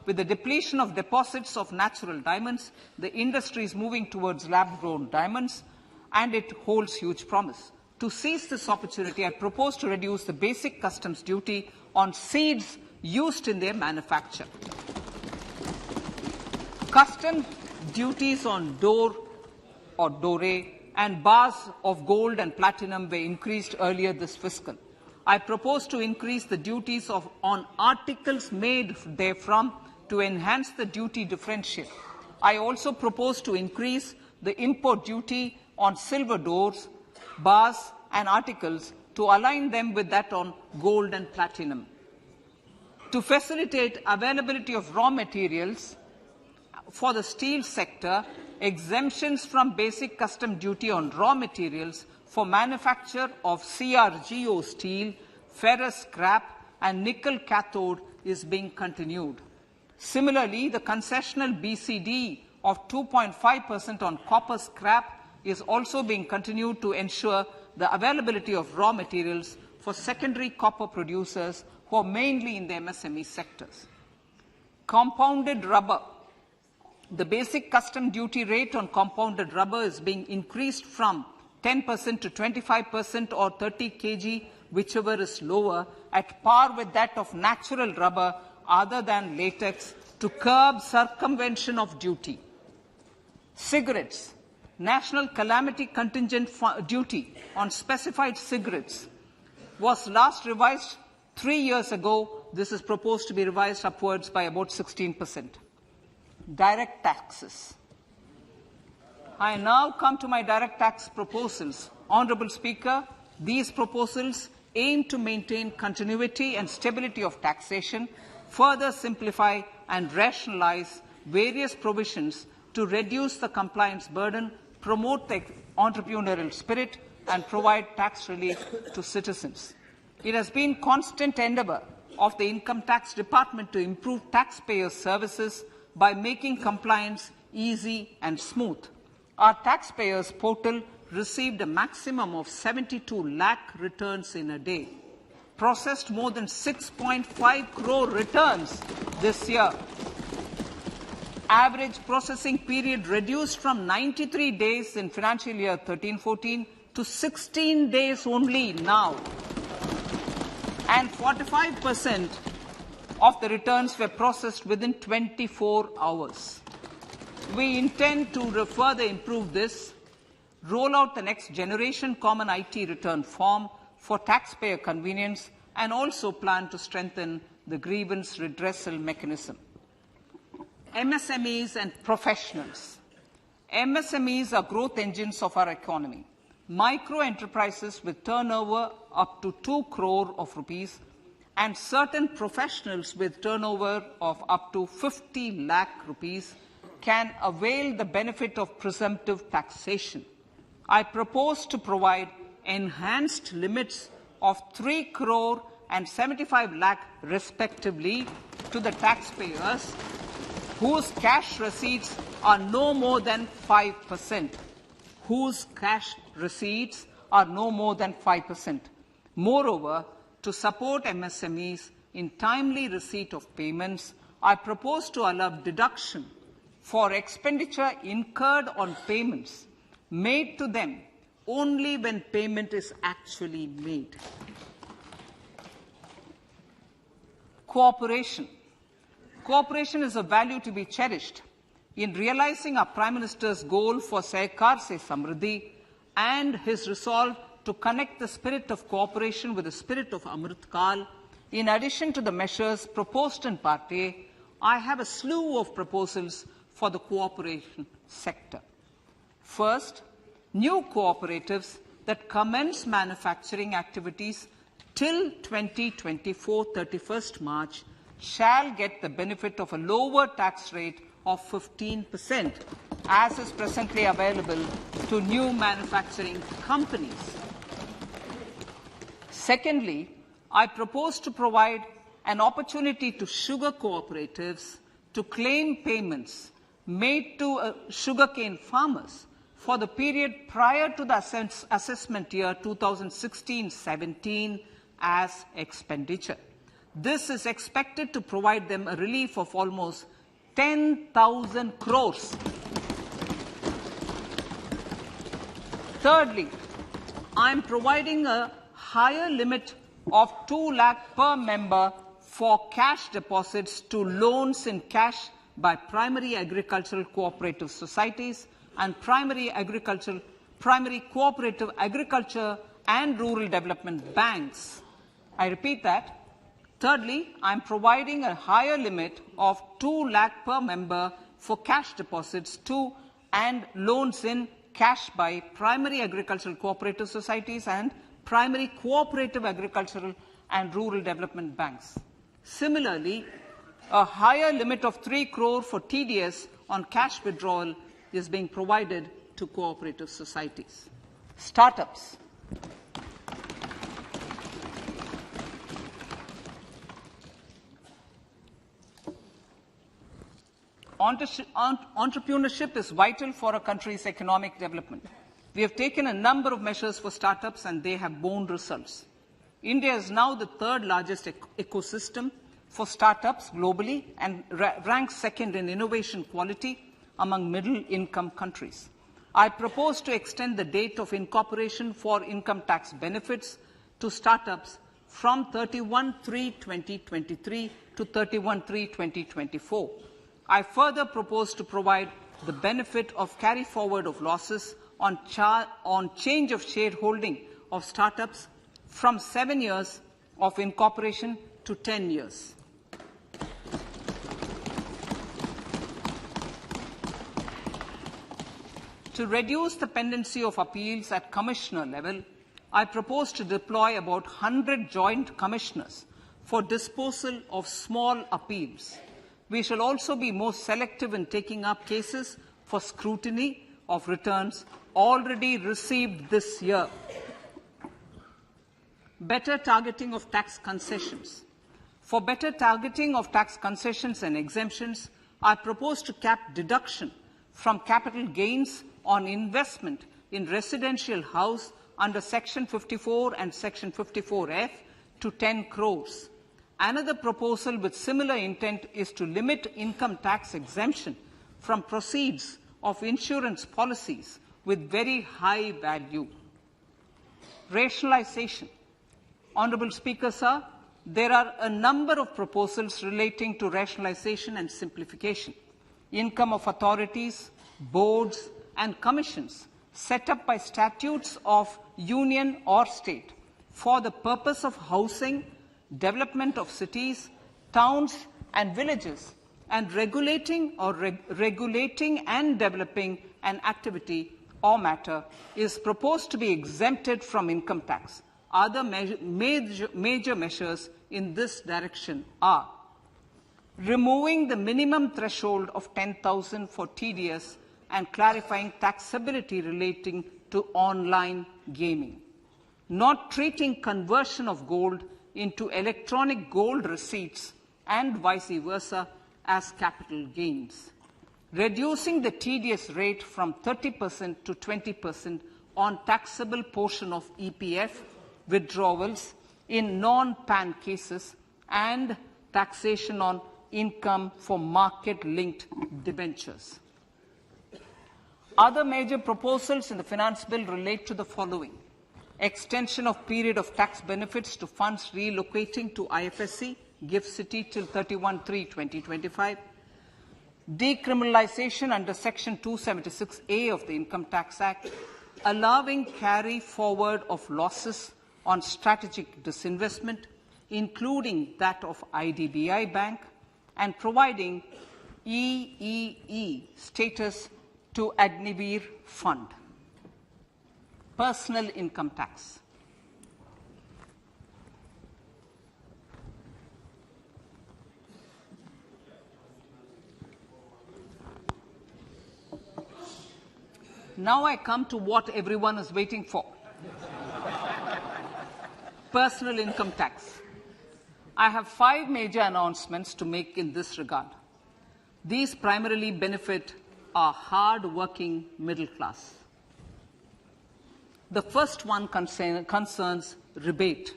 With the depletion of deposits of natural diamonds, the industry is moving towards lab-grown diamonds, and it holds huge promise. To seize this opportunity, I propose to reduce the basic customs duty on seeds used in their manufacture. Custom duties on dore or dore and bars of gold and platinum were increased earlier this fiscal. I propose to increase the duties on articles made therefrom to enhance the duty differential. I also propose to increase the import duty on silver doors, bars and articles to align them with that on gold and platinum. To facilitate availability of raw materials for the steel sector, exemptions from basic custom duty on raw materials for manufacture of CRGO steel, ferrous scrap and nickel cathode is being continued. Similarly, the concessional BCD of 2.5% on copper scrap is also being continued to ensure the availability of raw materials for secondary copper producers who are mainly in the MSME sectors. Compounded rubber. The basic custom duty rate on compounded rubber is being increased from 10% to 25% or 30 kg, whichever is lower, at par with that of natural rubber other than latex, to curb circumvention of duty. Cigarettes. National calamity contingent duty on specified cigarettes was last revised 3 years ago. This is proposed to be revised upwards by about 16%. Direct taxes. I now come to my direct tax proposals. Honourable Speaker, these proposals aim to maintain continuity and stability of taxation, further simplify and rationalise various provisions to reduce the compliance burden, promote the entrepreneurial spirit and provide tax relief to citizens. It has been constant endeavour of the Income Tax Department to improve taxpayers' services by making compliance easy and smooth. Our taxpayers portal received a maximum of 72 lakh returns in a day, processed more than 6.5 crore returns this year. Average processing period reduced from 93 days in financial year 13-14 to 16 days only now. And 45% of the returns were processed within 24 hours. We intend to further improve this, roll out the next generation common IT return form for taxpayer convenience, and also plan to strengthen the grievance redressal mechanism. MSMEs and professionals. MSMEs are growth engines of our economy. Micro enterprises with turnover up to 2 crore of rupees and certain professionals with turnover of up to 50 lakh rupees can avail the benefit of presumptive taxation. I propose to provide enhanced limits of 3 crore and 75 lakh respectively to the taxpayers whose cash receipts are no more than 5%, whose cash receipts are no more than 5%. Moreover, to support MSMEs in timely receipt of payments, I propose to allow deduction for expenditure incurred on payments made to them only when payment is actually made. Cooperation. Cooperation is a value to be cherished. In realizing our Prime Minister's goal for Sehkar Se Samriddhi and his resolve to connect the spirit of cooperation with the spirit of Amrit Kal, in addition to the measures proposed in Part A, I have a slew of proposals for the cooperation sector. First, new cooperatives that commence manufacturing activities till 2024, 31st March, shall get the benefit of a lower tax rate of 15%, as is presently available to new manufacturing companies. Secondly, I propose to provide an opportunity to sugar cooperatives to claim payments made to sugarcane farmers for the period prior to the assessment year 2016-17 as expenditure. This is expected to provide them a relief of almost 10,000 crores. Thirdly, I am providing a higher limit of 2 lakh per member for cash deposits to loans in cash by primary agricultural cooperative societies and primary cooperative agriculture and rural development banks. I repeat that. Thirdly, I am providing a higher limit of 2 lakh per member for cash deposits to and loans in cash by primary agricultural cooperative societies and primary cooperative agricultural and rural development banks. Similarly, a higher limit of 3 crore for TDS on cash withdrawal is being provided to cooperative societies. Startups. Entrepreneurship is vital for a country's economic development. We have taken a number of measures for startups and they have borne results. India is now the third largest ecosystem for startups globally and ranks second in innovation quality among middle-income countries. I propose to extend the date of incorporation for income tax benefits to startups from 31/3/2023 to 31/3/2024. I further propose to provide the benefit of carry forward of losses on change of shareholding of startups from 7 years of incorporation to 10 years. To reduce the pendency of appeals at commissioner level, I propose to deploy about 100 joint commissioners for disposal of small appeals. We shall also be more selective in taking up cases for scrutiny of returns already received this year. Better targeting of tax concessions. For better targeting of tax concessions and exemptions, I propose to cap deduction from capital gains on investment in residential house under Section 54 and Section 54F to 10 crores. Another proposal with similar intent is to limit income tax exemption from proceeds of insurance policies with very high value. Rationalization. Honourable Speaker, sir, there are a number of proposals relating to rationalization and simplification. Income of authorities, boards and commissions set up by statutes of union or state for the purpose of housing, development of cities, towns and villages, and regulating and developing an activity or matter is proposed to be exempted from income tax. Other major measures in this direction are removing the minimum threshold of 10,000 for TDS and clarifying taxability relating to online gaming, not treating conversion of gold into electronic gold receipts and vice versa as capital gains, reducing the TDS rate from 30% to 20% on taxable portion of EPF withdrawals in non-PAN cases and taxation on income for market-linked debentures. Other major proposals in the Finance Bill relate to the following: extension of period of tax benefits to funds relocating to IFSC, GIFT City till 31/3/2025, decriminalization under Section 276A of the Income Tax Act, allowing carry forward of losses on strategic disinvestment, including that of IDBI Bank, and providing EEE status to Agniveer Fund. Personal income tax. Now I come to what everyone is waiting for. Personal income tax. I have 5 major announcements to make in this regard. These primarily benefit our hard-working middle class. The first one concerns rebate.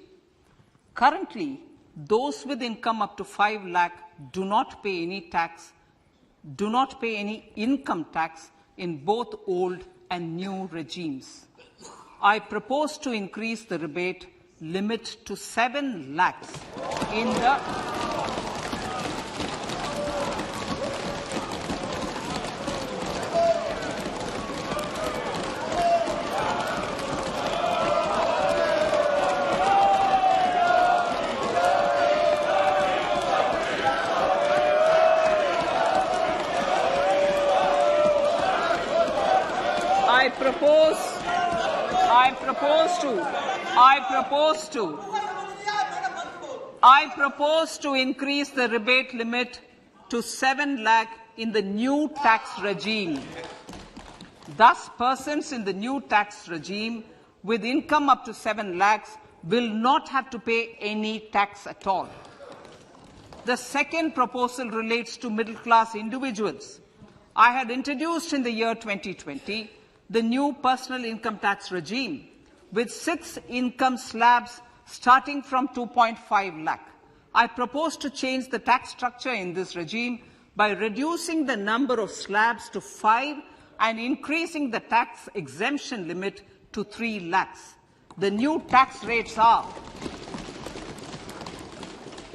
Currently, those with income up to 5 lakh do not pay any income tax in both old and new regimes. I propose to increase the rebate limit to 7 lakhs in the I propose to increase the rebate limit to 7 lakh in the new tax regime. Thus, persons in the new tax regime with income up to 7 lakhs will not have to pay any tax at all. The second proposal relates to middle-class individuals. I had introduced in the year 2020 the new personal income tax regime with 6 income slabs starting from 2.5 lakh. I propose to change the tax structure in this regime by reducing the number of slabs to 5 and increasing the tax exemption limit to 3 lakhs. The new tax rates are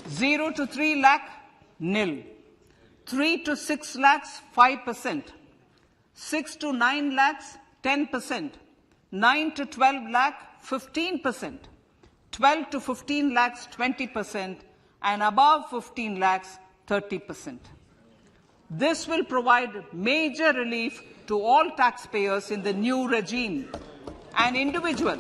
0 to 3 lakh, nil. 3 to 6 lakhs, 5%. 6 to 9 lakhs, 10%. 9 to 12 lakh, 15%. 12 to 15 lakhs, 20%. And above 15 lakhs, 30%. This will provide major relief to all taxpayers in the new regime. An individual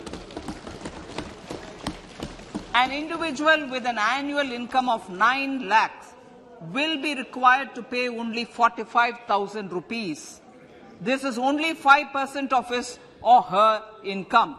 with an annual income of 9 lakhs will be required to pay only 45,000 rupees. This is only 5% of his or her income.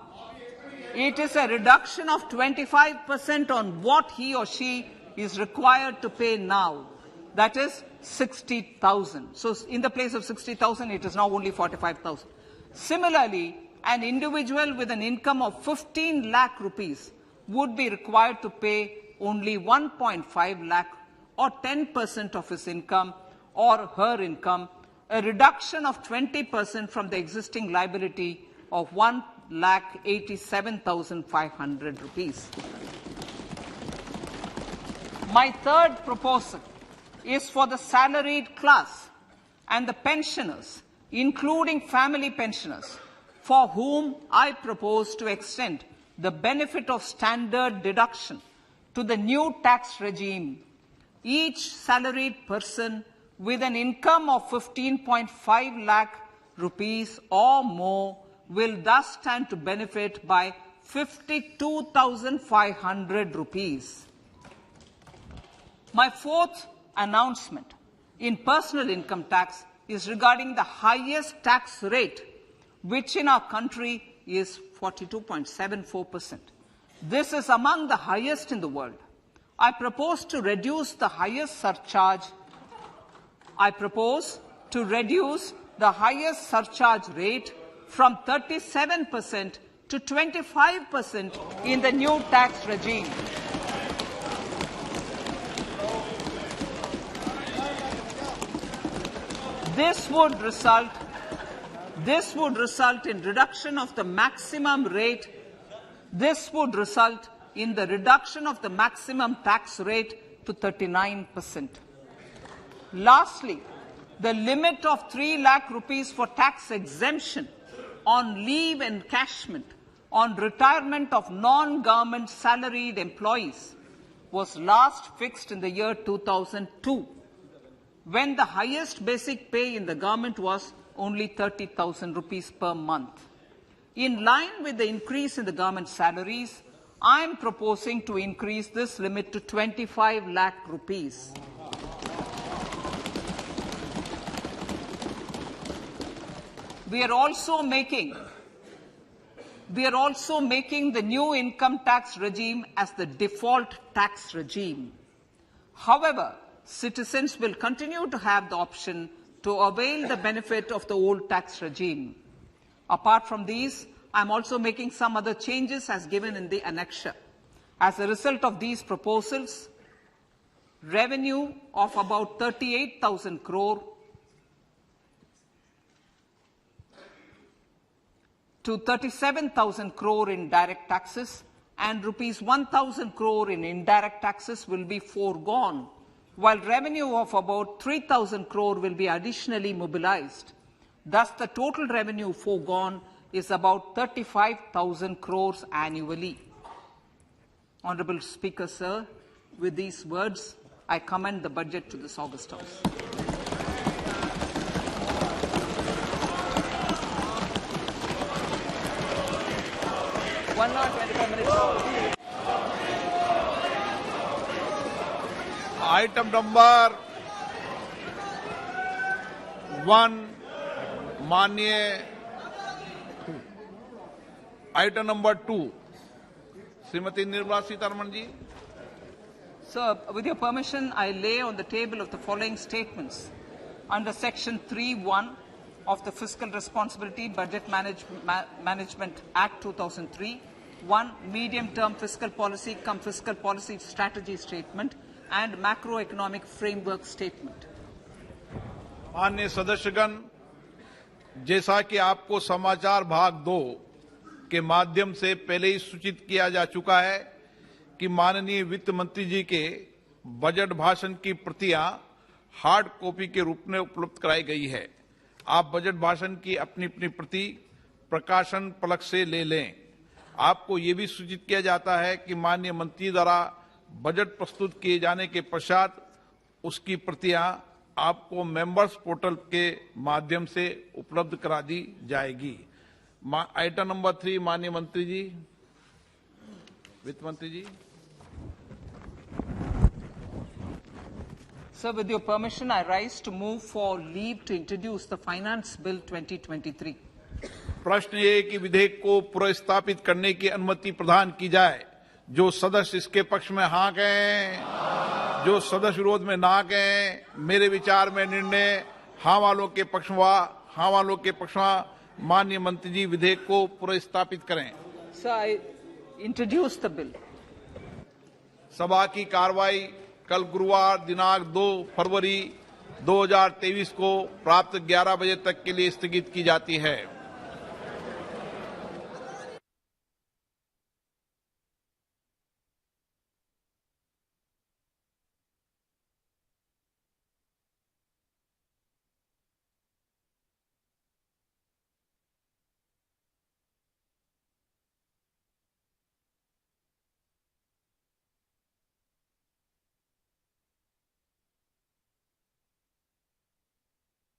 It is a reduction of 25% on what he or she is required to pay now. That is 60,000. So in the place of 60,000, it is now only 45,000. Similarly, an individual with an income of 15 lakh rupees would be required to pay only 1.5 lakh or 10% of his income or her income, a reduction of 20% from the existing liability of 1,87,500 rupees. My third proposal is for the salaried class and the pensioners, including family pensioners, for whom I propose to extend the benefit of standard deduction to the new tax regime. Each salaried person with an income of 15.5 lakh rupees or more will thus stand to benefit by 52,500 rupees. My fourth announcement in personal income tax is regarding the highest tax rate, which in our country is 42.74%. This is among the highest in the world. I propose to reduce the highest surcharge rate from 37% to 25% in the new tax regime. This would result in reduction of the maximum rate. This would result in the reduction of the maximum tax rate to 39%. Lastly, the limit of 3 lakh rupees for tax exemption on leave encashment on retirement of non-government salaried employees was last fixed in the year 2002, when the highest basic pay in the government was only 30,000 rupees per month. In line with the increase in the government salaries, I am proposing to increase this limit to 25 lakh rupees. We are also making the new income tax regime as the default tax regime. However, citizens will continue to have the option to avail the benefit of the old tax regime. Apart from these, I am also making some other changes as given in the annexure. As a result of these proposals, revenue of about 38,000 crore to 37,000 crore in direct taxes and rupees 1,000 crore in indirect taxes will be foregone, while revenue of about 3,000 crore will be additionally mobilized. Thus, the total revenue foregone is about 35,000 crores annually. Honorable Speaker, sir, with these words, I commend the budget to this august House. Item number 1 माननीय item number 2 Shrimati Nirmala Sitharaman ji. Sir, with your permission, I lay on the table of the following statements. Under Section 3(1) of the Fiscal Responsibility Budget Management Act 2003, 1. Medium-term fiscal policy cum fiscal policy strategy statement and macroeconomic framework statement. माननीय सदस्यगण, जैसा कि आपको समाचार भाग 2 के माध्यम से पहले ही सूचित किया जा चुका है कि माननीय वित्त मंत्री जी के बजट भाषण की प्रतियां हार्ड कॉपी के रूप में उपलब्ध कराई गई है. आप बजट भाषण की अपनी अपनी प्रति प्रकाशन पलक से ले लें. आपको ये भी सूचित किया जाता है कि माननीय मंत्री द्वारा बजट प्रस्तुत किए जाने के पश्चात उसकी प्रतियां आपको मेंबर्स पोर्टल के माध्यम से उपलब्ध करा दी जाएगी. आइटम नंबर 3 माननीय मंत्री जी, वित्त मंत्री जी. Sir, with your permission, I rise to move for leave to introduce the Finance Bill 2023. प्रश्न ये कि विधेयक को पुनर्स्थापित करने की अनुमति प्रदान की जाए. जो सदस्य इसके पक्ष में हाँ कहें, जो सदस्य विरोध में ना कहें. मेरे विचार में निर्णय हाँ वालों के पक्ष में. माननीय मंत्री जी विधेयक को पुनर्स्थापित करें. Sir, I introduce the bill. सभा की कार्रवाई कल गुरुवार दिनांक 2 फरवरी 2023 को प्राप्त 11 बजे तक के लिए स्थगित की जाती है.